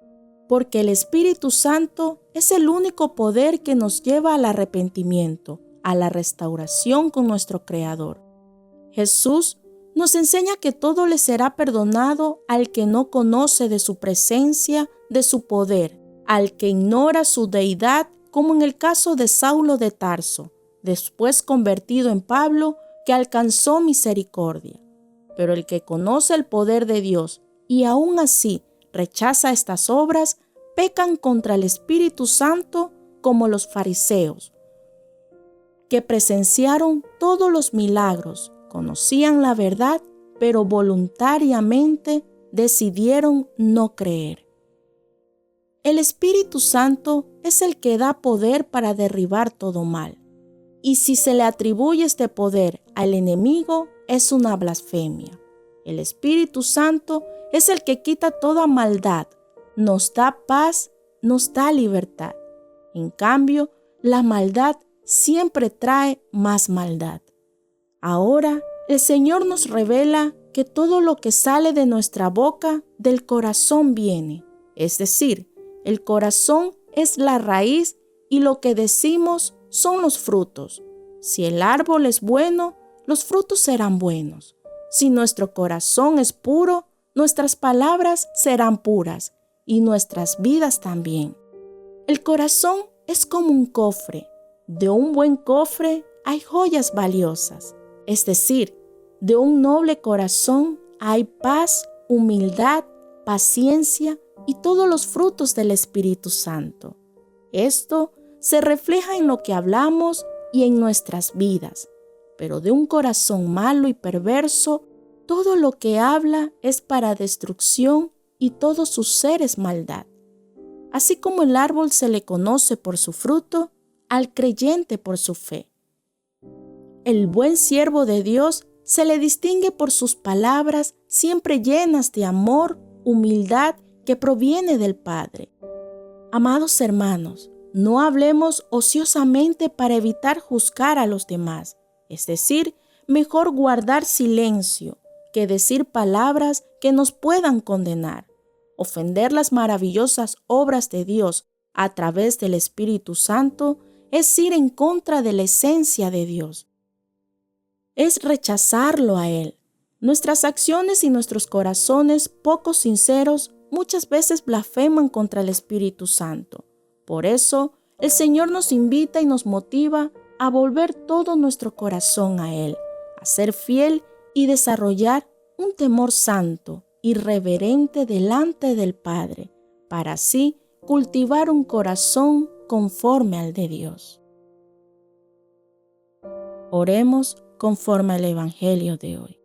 porque el Espíritu Santo es el único poder que nos lleva al arrepentimiento, a la restauración con nuestro Creador. Jesús nos enseña que todo le será perdonado al que no conoce de su presencia, de su poder, al que ignora su deidad, como en el caso de Saulo de Tarso, después convertido en Pablo, que alcanzó misericordia. Pero el que conoce el poder de Dios y aún así rechaza estas obras, pecan contra el Espíritu Santo como los fariseos, que presenciaron todos los milagros, conocían la verdad, pero voluntariamente decidieron no creer. El Espíritu Santo es el que da poder para derribar todo mal. Y si se le atribuye este poder al enemigo, es una blasfemia. El Espíritu Santo es el que quita toda maldad, nos da paz, nos da libertad. En cambio, la maldad siempre trae más maldad. Ahora, el Señor nos revela que todo lo que sale de nuestra boca, del corazón viene. Es decir, el corazón es la raíz y lo que decimos son los frutos. Si el árbol es bueno, los frutos serán buenos. Si nuestro corazón es puro, nuestras palabras serán puras y nuestras vidas también. El corazón es como un cofre. De un buen cofre hay joyas valiosas. Es decir, de un noble corazón hay paz, humildad, paciencia y todos los frutos del Espíritu Santo. Esto se refleja en lo que hablamos y en nuestras vidas. Pero de un corazón malo y perverso, todo lo que habla es para destrucción y todo su ser es maldad. Así como el árbol se le conoce por su fruto, al creyente por su fe. El buen siervo de Dios se le distingue por sus palabras siempre llenas de amor, humildad que proviene del Padre. Amados hermanos, no hablemos ociosamente para evitar juzgar a los demás, es decir, mejor guardar silencio que decir palabras que nos puedan condenar. Ofender las maravillosas obras de Dios a través del Espíritu Santo es ir en contra de la esencia de Dios. Es rechazarlo a Él. Nuestras acciones y nuestros corazones poco sinceros muchas veces blasfeman contra el Espíritu Santo. Por eso, el Señor nos invita y nos motiva a volver todo nuestro corazón a Él, a ser fiel y desarrollar un temor santo y reverente delante del Padre, para así cultivar un corazón conforme al de Dios. Oremos conforme al Evangelio de hoy.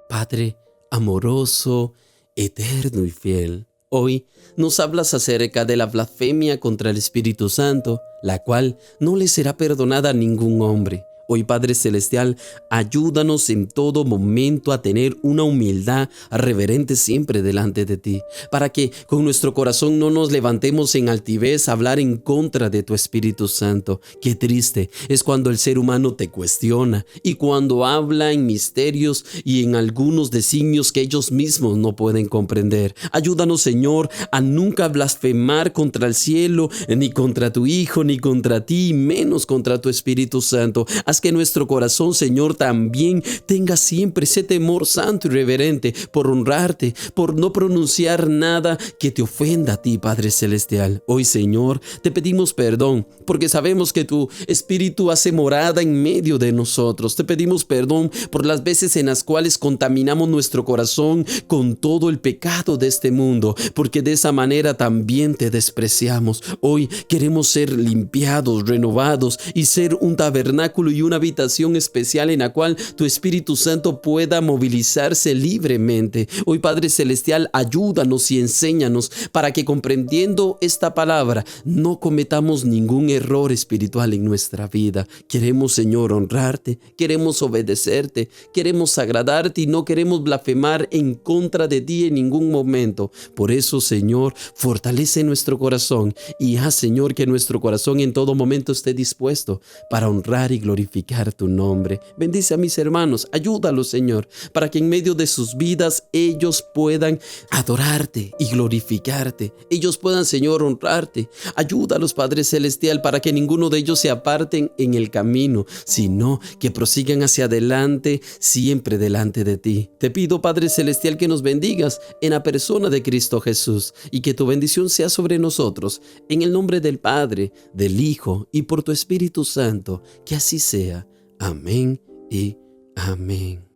Padre amoroso, eterno y fiel, hoy nos hablas acerca de la blasfemia contra el Espíritu Santo, la cual no le será perdonada a ningún hombre. Hoy, Padre Celestial, ayúdanos en todo momento a tener una humildad reverente siempre delante de ti, para que con nuestro corazón no nos levantemos en altivez a hablar en contra de tu Espíritu Santo. Qué triste es cuando el ser humano te cuestiona y cuando habla en misterios y en algunos designios que ellos mismos no pueden comprender. Ayúdanos, Señor, a nunca blasfemar contra el cielo, ni contra tu Hijo, ni contra ti, menos contra tu Espíritu Santo. Haz que nuestro corazón, Señor, también tenga siempre ese temor santo y reverente por honrarte, por no pronunciar nada que te ofenda a ti, Padre Celestial. Hoy, Señor, te pedimos perdón porque sabemos que tu Espíritu hace morada en medio de nosotros. Te pedimos perdón por las veces en las cuales contaminamos nuestro corazón con todo el pecado de este mundo, porque de esa manera también te despreciamos. Hoy queremos ser limpiados, renovados y ser un tabernáculo y una habitación especial en la cual tu Espíritu Santo pueda movilizarse libremente. Hoy, Padre Celestial, ayúdanos y enséñanos para que, comprendiendo esta palabra, no cometamos ningún error espiritual en nuestra vida. Queremos, Señor, honrarte, queremos obedecerte, queremos agradarte y no queremos blasfemar en contra de ti en ningún momento. Por eso, Señor, fortalece nuestro corazón y haz, Señor, que nuestro corazón en todo momento esté dispuesto para honrar y glorificar tu nombre. Bendice a mis hermanos, ayúdalos, Señor, para que en medio de sus vidas ellos puedan adorarte y glorificarte. Ellos puedan, Señor, honrarte. Ayúdalos, Padre Celestial, para que ninguno de ellos se aparten en el camino, sino que prosigan hacia adelante, siempre delante de ti. Te pido, Padre Celestial, que nos bendigas en la persona de Cristo Jesús y que tu bendición sea sobre nosotros. En el nombre del Padre, del Hijo y por tu Espíritu Santo, que así sea. Amén y amén.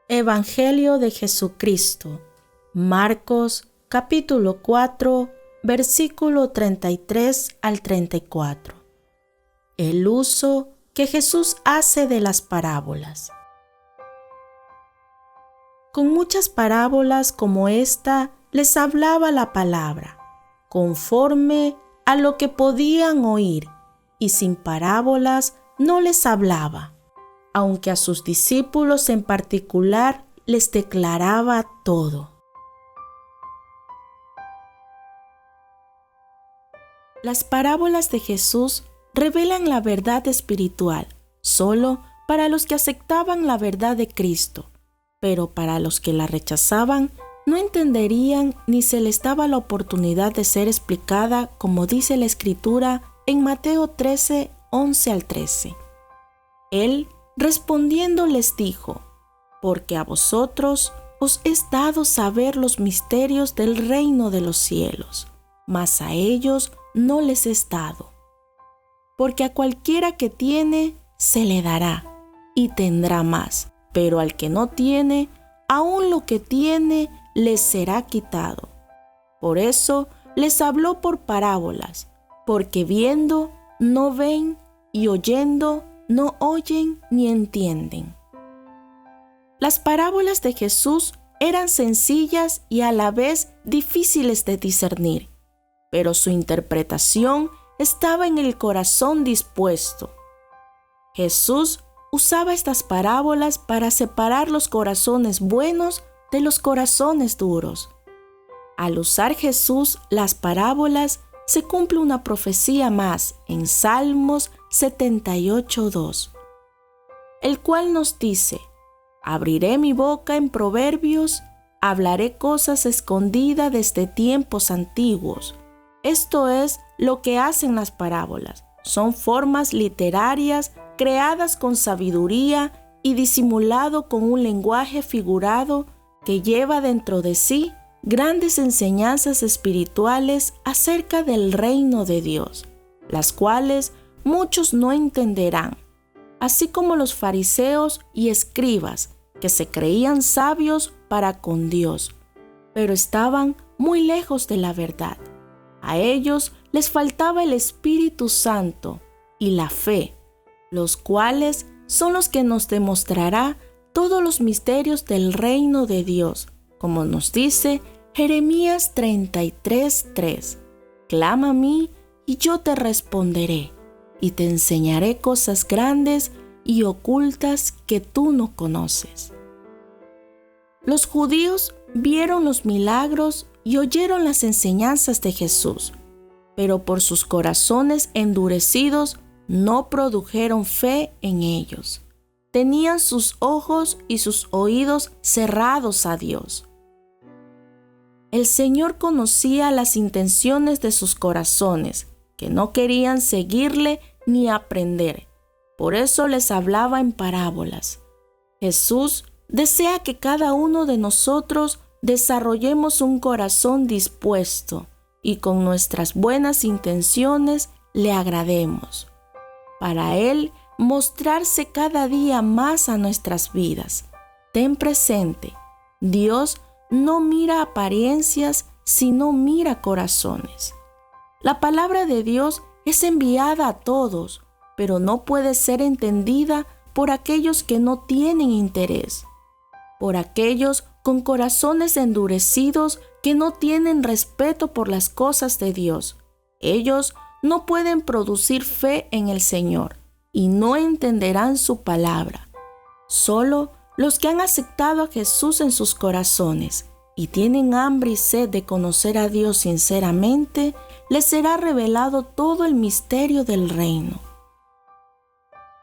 Evangelio de Jesucristo, Marcos capítulo 4, versículo 33 al 34. El uso que Jesús hace de las parábolas. Con muchas parábolas como esta les hablaba la palabra, conforme a lo que podían oír, y sin parábolas no les hablaba, aunque a sus discípulos en particular les declaraba todo. Las parábolas de Jesús revelan la verdad espiritual solo para los que aceptaban la verdad de Cristo, pero para los que la rechazaban no entenderían ni se les daba la oportunidad de ser explicada, como dice la Escritura en Mateo 13, 11 al 13. Él, respondiendo, les dijo: porque a vosotros os es dado saber los misterios del reino de los cielos, mas a ellos no les es dado. Porque a cualquiera que tiene, se le dará, y tendrá más, pero al que no tiene, aun lo que tiene, les será quitado. Por eso les habló por parábolas, porque viendo no ven y oyendo no oyen ni entienden. Las parábolas de Jesús eran sencillas y a la vez difíciles de discernir, pero su interpretación estaba en el corazón dispuesto. Jesús usaba estas parábolas para separar los corazones buenos de los corazones duros. Al usar Jesús las parábolas, se cumple una profecía más en Salmos 78:2, el cual nos dice: abriré mi boca en proverbios, hablaré cosas escondidas desde tiempos antiguos. Esto es lo que hacen las parábolas. Son formas literarias creadas con sabiduría y disimulado con un lenguaje figurado que lleva dentro de sí grandes enseñanzas espirituales acerca del reino de Dios, las cuales muchos no entenderán, así como los fariseos y escribas que se creían sabios para con Dios, pero estaban muy lejos de la verdad. A ellos les faltaba el Espíritu Santo y la fe, los cuales son los que nos demostrará todos los misterios del reino de Dios, como nos dice Jeremías 33:3. Clama a mí y yo te responderé, y te enseñaré cosas grandes y ocultas que tú no conoces. Los judíos vieron los milagros y oyeron las enseñanzas de Jesús, pero por sus corazones endurecidos no produjeron fe en ellos. Tenían sus ojos y sus oídos cerrados a Dios. El Señor conocía las intenciones de sus corazones, que no querían seguirle ni aprender. Por eso les hablaba en parábolas. Jesús desea que cada uno de nosotros desarrollemos un corazón dispuesto y con nuestras buenas intenciones le agrademos. Para Él mostrarse cada día más a nuestras vidas. Ten presente, Dios no mira apariencias, sino mira corazones. La palabra de Dios es enviada a todos, pero no puede ser entendida por aquellos que no tienen interés, por aquellos con corazones endurecidos que no tienen respeto por las cosas de Dios. Ellos no pueden producir fe en el Señor y no entenderán su palabra. Solo los que han aceptado a Jesús en sus corazones y tienen hambre y sed de conocer a Dios sinceramente, les será revelado todo el misterio del reino.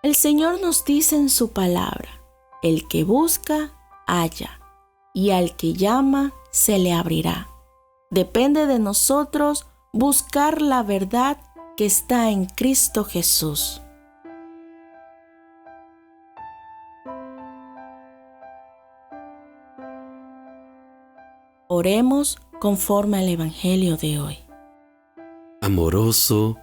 El Señor nos dice en su palabra: el que busca, halla, y al que llama, se le abrirá. Depende de nosotros buscar la verdad que está en Cristo Jesús. Oremos conforme al Evangelio de hoy. Amoroso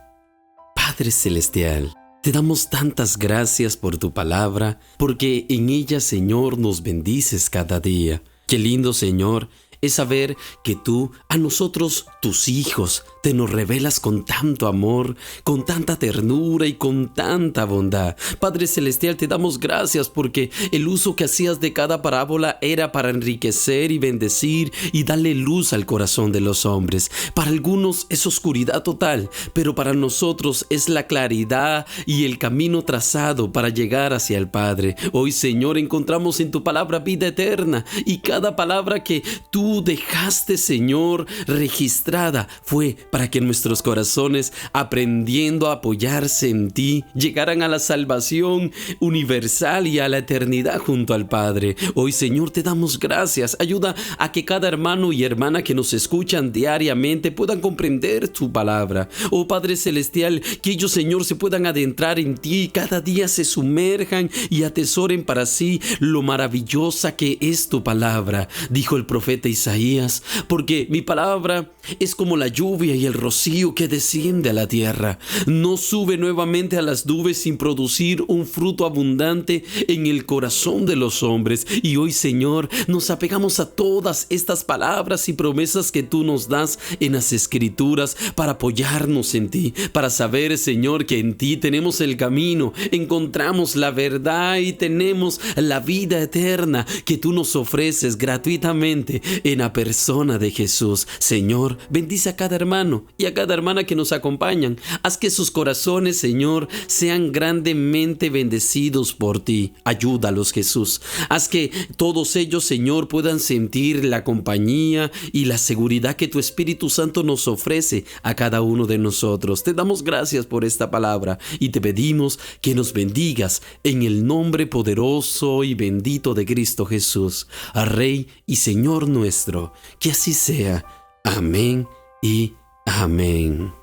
Padre Celestial, te damos tantas gracias por tu palabra, porque en ella, Señor, nos bendices cada día. Qué lindo, Señor, es saber que tú, a nosotros, tus hijos, te nos revelas con tanto amor, con tanta ternura y con tanta bondad. Padre Celestial, te damos gracias porque el uso que hacías de cada parábola era para enriquecer y bendecir y darle luz al corazón de los hombres. Para algunos es oscuridad total, pero para nosotros es la claridad y el camino trazado para llegar hacia el Padre. Hoy, Señor, encontramos en tu palabra vida eterna, y cada palabra que tú dejaste, Señor, registrada fue para que nuestros corazones, aprendiendo a apoyarse en ti, llegaran a la salvación universal y a la eternidad junto al Padre. Hoy, Señor, te damos gracias. Ayuda a que cada hermano y hermana que nos escuchan diariamente puedan comprender tu palabra. Oh Padre Celestial, que ellos, Señor, se puedan adentrar en ti y cada día se sumerjan y atesoren para sí lo maravillosa que es tu palabra. Dijo el profeta Isaías: porque mi palabra es como la lluvia y el rocío que desciende a la tierra. No sube nuevamente a las nubes sin producir un fruto abundante en el corazón de los hombres. Y hoy, Señor, nos apegamos a todas estas palabras y promesas que tú nos das en las Escrituras para apoyarnos en ti, para saber, Señor, que en ti tenemos el camino, encontramos la verdad y tenemos la vida eterna que tú nos ofreces gratuitamente en la persona de Jesús. Señor, bendice a cada hermano y a cada hermana que nos acompañan. Haz que sus corazones, Señor, sean grandemente bendecidos por ti. Ayúdalos, Jesús. Haz que todos ellos, Señor, puedan sentir la compañía y la seguridad que tu Espíritu Santo nos ofrece a cada uno de nosotros. Te damos gracias por esta palabra y te pedimos que nos bendigas en el nombre poderoso y bendito de Cristo Jesús, a Rey y Señor nuestro. Que así sea. Amén y amén.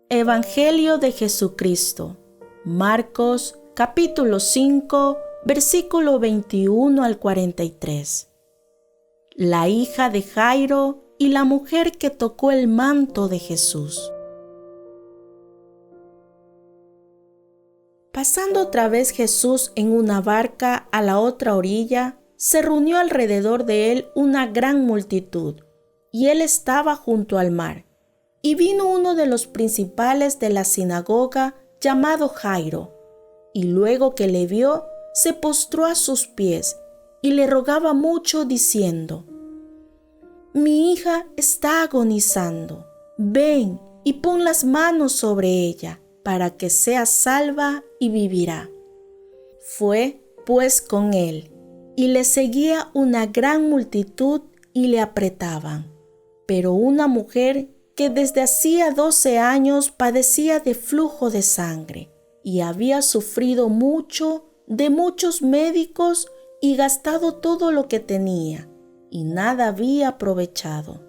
Evangelio de Jesucristo, Marcos capítulo 5, versículo 21 al 43. La hija de Jairo y la mujer que tocó el manto de Jesús. Pasando otra vez Jesús en una barca a la otra orilla, se reunió alrededor de él una gran multitud, y él estaba junto al mar. Y vino uno de los principales de la sinagoga, llamado Jairo, y luego que le vio, se postró a sus pies y le rogaba mucho, diciendo: «Mi hija está agonizando. Ven y pon las manos sobre ella, para que sea salva y vivirá». Fue, pues, con él, y le seguía una gran multitud y le apretaban. Pero una mujer que desde hacía 12 años padecía de flujo de sangre, y había sufrido mucho de muchos médicos y gastado todo lo que tenía, y nada había aprovechado.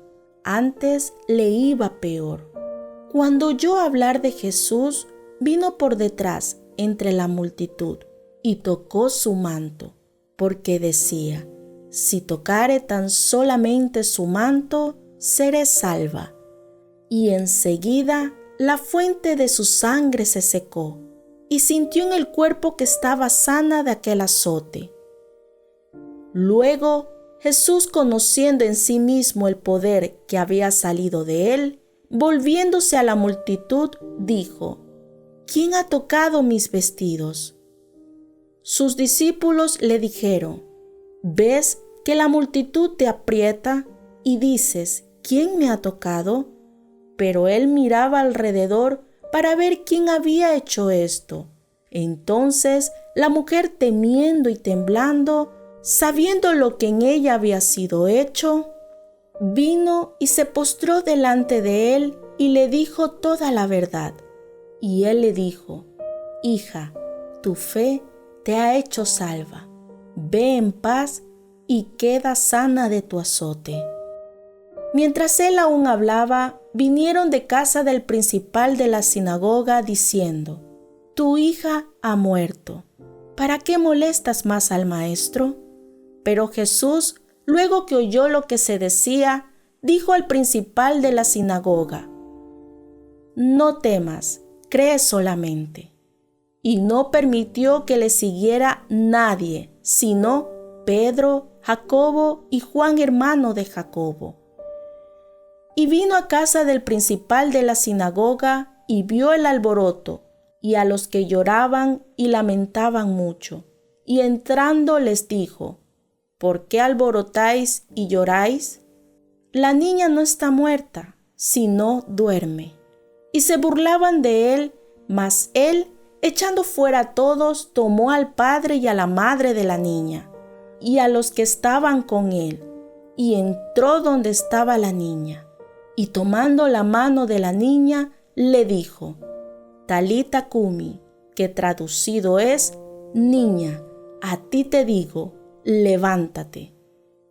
Antes le iba peor. Cuando oyó hablar de Jesús, vino por detrás entre la multitud y tocó su manto, porque decía: «Si tocare tan solamente su manto, seré salva». Y enseguida la fuente de su sangre se secó, y sintió en el cuerpo que estaba sana de aquel azote. Luego Jesús, conociendo en sí mismo el poder que había salido de él, volviéndose a la multitud, dijo: «¿Quién ha tocado mis vestidos?». Sus discípulos le dijeron: «¿Ves que la multitud te aprieta y dices: ¿quién me ha tocado?». Pero él miraba alrededor para ver quién había hecho esto. Entonces la mujer, temiendo y temblando, sabiendo lo que en ella había sido hecho, vino y se postró delante de él y le dijo toda la verdad. Y él le dijo: «Hija, tu fe te ha hecho salva. Ve en paz y queda sana de tu azote». Mientras él aún hablaba, vinieron de casa del principal de la sinagoga diciendo: «Tu hija ha muerto. ¿Para qué molestas más al maestro?». Pero Jesús, luego que oyó lo que se decía, dijo al principal de la sinagoga: «No temas, cree solamente». Y no permitió que le siguiera nadie, sino Pedro, Jacobo y Juan, hermano de Jacobo. Y vino a casa del principal de la sinagoga y vio el alboroto y a los que lloraban y lamentaban mucho. Y entrando les dijo: «¿Por qué alborotáis y lloráis? La niña no está muerta, sino duerme». Y se burlaban de él, mas él, echando fuera a todos, tomó al padre y a la madre de la niña, y a los que estaban con él, y entró donde estaba la niña. Y tomando la mano de la niña, le dijo: «Talita cumi», que traducido es: «Niña, a ti te digo, levántate».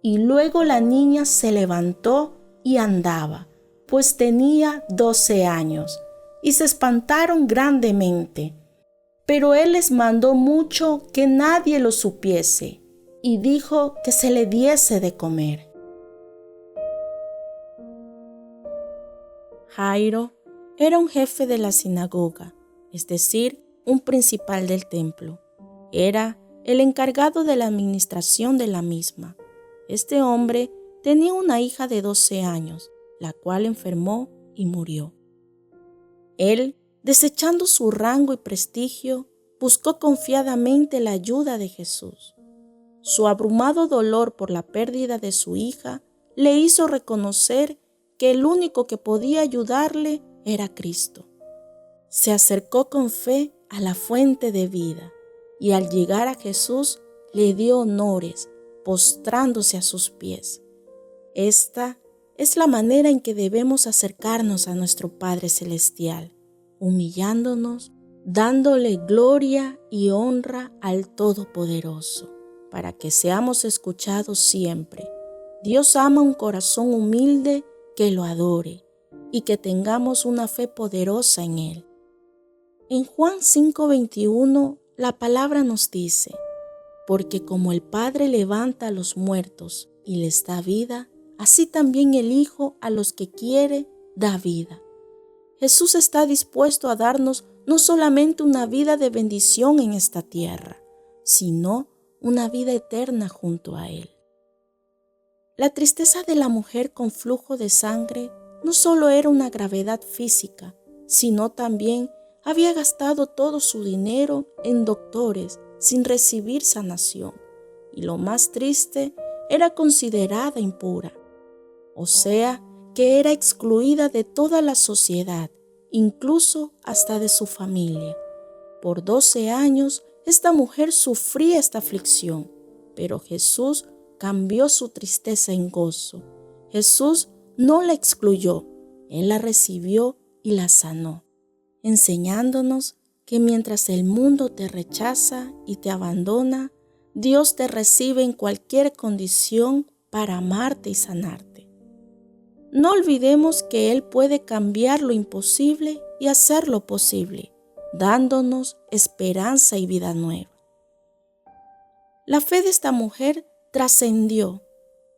Y luego la niña se levantó y andaba, pues tenía 12 años, y se espantaron grandemente. Pero él les mandó mucho que nadie lo supiese, y dijo que se le diese de comer. Jairo era un jefe de la sinagoga, es decir, un principal del templo. Era el encargado de la administración de la misma. Este hombre tenía una hija de 12 años, la cual enfermó y murió. Él, desechando su rango y prestigio, buscó confiadamente la ayuda de Jesús. Su abrumado dolor por la pérdida de su hija le hizo reconocer que el único que podía ayudarle era Cristo. Se acercó con fe a la fuente de vida y al llegar a Jesús le dio honores, postrándose a sus pies. Esta es la manera en que debemos acercarnos a nuestro Padre Celestial, humillándonos, dándole gloria y honra al Todopoderoso, para que seamos escuchados siempre. Dios ama un corazón humilde que lo adore y que tengamos una fe poderosa en Él. En Juan 5:21 la palabra nos dice: «Porque como el Padre levanta a los muertos y les da vida, así también el Hijo a los que quiere da vida». Jesús está dispuesto a darnos no solamente una vida de bendición en esta tierra, sino una vida eterna junto a Él. La tristeza de la mujer con flujo de sangre no solo era una gravedad física, sino también había gastado todo su dinero en doctores sin recibir sanación, y lo más triste, era considerada impura, o sea, que era excluida de toda la sociedad, incluso hasta de su familia. Por 12 años, esta mujer sufría esta aflicción, pero Jesús cambió su tristeza en gozo. Jesús no la excluyó, Él la recibió y la sanó, enseñándonos que mientras el mundo te rechaza y te abandona, Dios te recibe en cualquier condición para amarte y sanarte. No olvidemos que Él puede cambiar lo imposible y hacerlo posible, dándonos esperanza y vida nueva. La fe de esta mujer trascendió,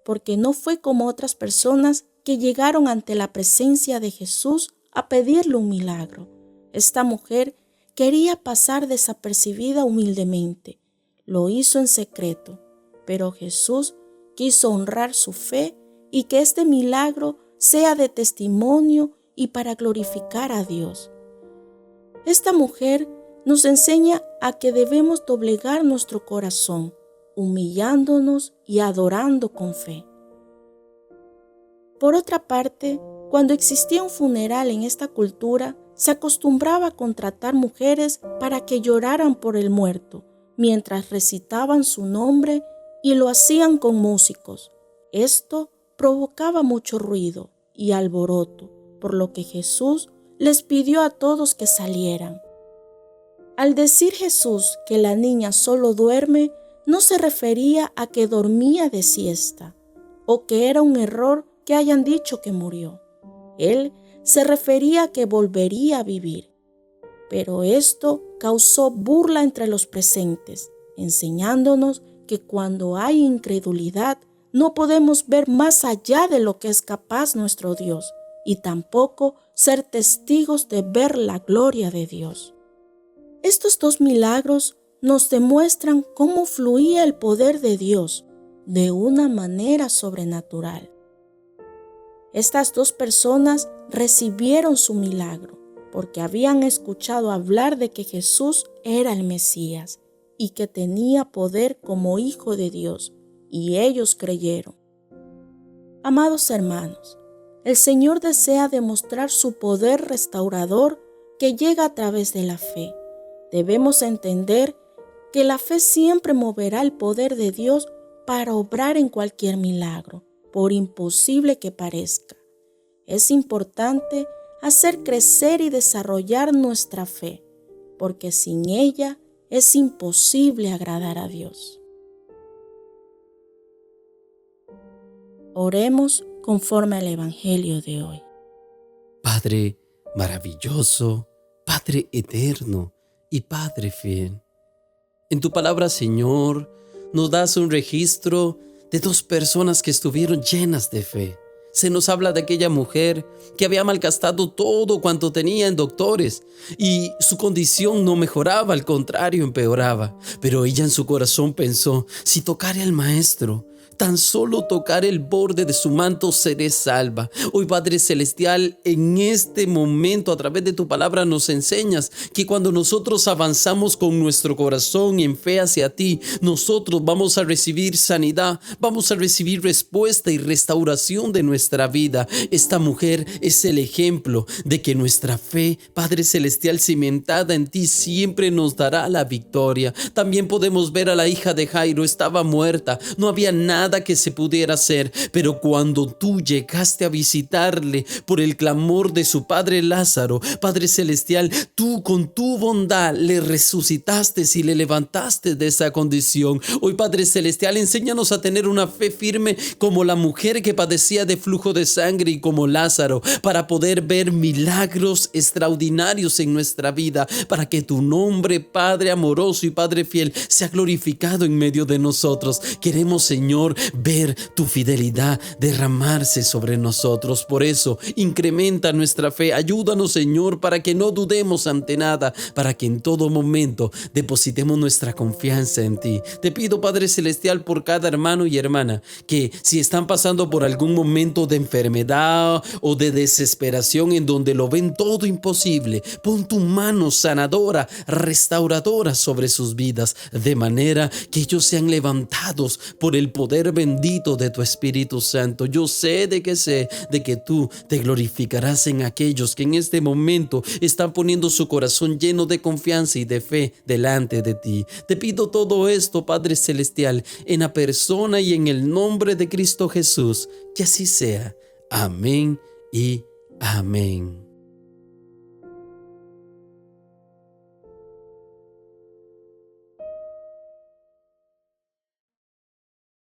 porque no fue como otras personas que llegaron ante la presencia de Jesús a pedirle un milagro. Esta mujer quería pasar desapercibida humildemente. Lo hizo en secreto, pero Jesús quiso honrar su fe y que este milagro sea de testimonio y para glorificar a Dios. Esta mujer nos enseña a que debemos doblegar nuestro corazón, humillándonos y adorando con fe. Por otra parte, cuando existía un funeral en esta cultura, se acostumbraba a contratar mujeres para que lloraran por el muerto, mientras recitaban su nombre y lo hacían con músicos. Esto provocaba mucho ruido y alboroto, por lo que Jesús les pidió a todos que salieran. Al decir Jesús que la niña solo duerme, no se refería a que dormía de siesta o que era un error que hayan dicho que murió. Él se refería a que volvería a vivir. Pero esto causó burla entre los presentes, enseñándonos que cuando hay incredulidad no podemos ver más allá de lo que es capaz nuestro Dios y tampoco ser testigos de ver la gloria de Dios. Estos dos milagros nos demuestran cómo fluía el poder de Dios de una manera sobrenatural. Estas dos personas recibieron su milagro porque habían escuchado hablar de que Jesús era el Mesías y que tenía poder como Hijo de Dios, y ellos creyeron. Amados hermanos, el Señor desea demostrar su poder restaurador que llega a través de la fe. Debemos entender que la fe siempre moverá el poder de Dios para obrar en cualquier milagro, por imposible que parezca. Es importante hacer crecer y desarrollar nuestra fe, porque sin ella es imposible agradar a Dios. Oremos conforme al Evangelio de hoy. Padre maravilloso, Padre eterno y Padre fiel, en tu palabra, Señor, nos das un registro de dos personas que estuvieron llenas de fe. Se nos habla de aquella mujer que había malgastado todo cuanto tenía en doctores y su condición no mejoraba, al contrario, empeoraba. Pero ella en su corazón pensó, si tocare al Maestro, tan solo tocar el borde de su manto seré salva. Hoy, Padre Celestial, en este momento a través de tu palabra nos enseñas que cuando nosotros avanzamos con nuestro corazón en fe hacia ti, nosotros vamos a recibir sanidad, vamos a recibir respuesta y restauración de nuestra vida. Esta mujer es el ejemplo de que nuestra fe, Padre Celestial, cimentada en ti, siempre nos dará la victoria. También podemos ver a la hija de Jairo, estaba muerta, no había nada que se pudiera hacer, pero cuando tú llegaste a visitarle por el clamor de su padre Lázaro, Padre Celestial, tú con tu bondad le resucitaste y le levantaste de esa condición. Hoy, Padre Celestial, enséñanos a tener una fe firme como la mujer que padecía de flujo de sangre y como Lázaro, para poder ver milagros extraordinarios en nuestra vida, para que tu nombre, Padre amoroso y Padre fiel, sea glorificado en medio de nosotros. Queremos, Señor, ver tu fidelidad derramarse sobre nosotros. Por eso, incrementa nuestra fe. Ayúdanos, Señor, para que no dudemos ante nada, para que en todo momento depositemos nuestra confianza en ti. Te pido, Padre Celestial, por cada hermano y hermana que si están pasando por algún momento de enfermedad o de desesperación en donde lo ven todo imposible, pon tu mano sanadora, restauradora sobre sus vidas, de manera que ellos sean levantados por el poder bendito de tu Espíritu Santo. Yo sé de que tú te glorificarás en aquellos que en este momento están poniendo su corazón lleno de confianza y de fe delante de ti. Te pido todo esto, Padre Celestial, en la persona y en el nombre de Cristo Jesús. Que así sea. Amén y amén.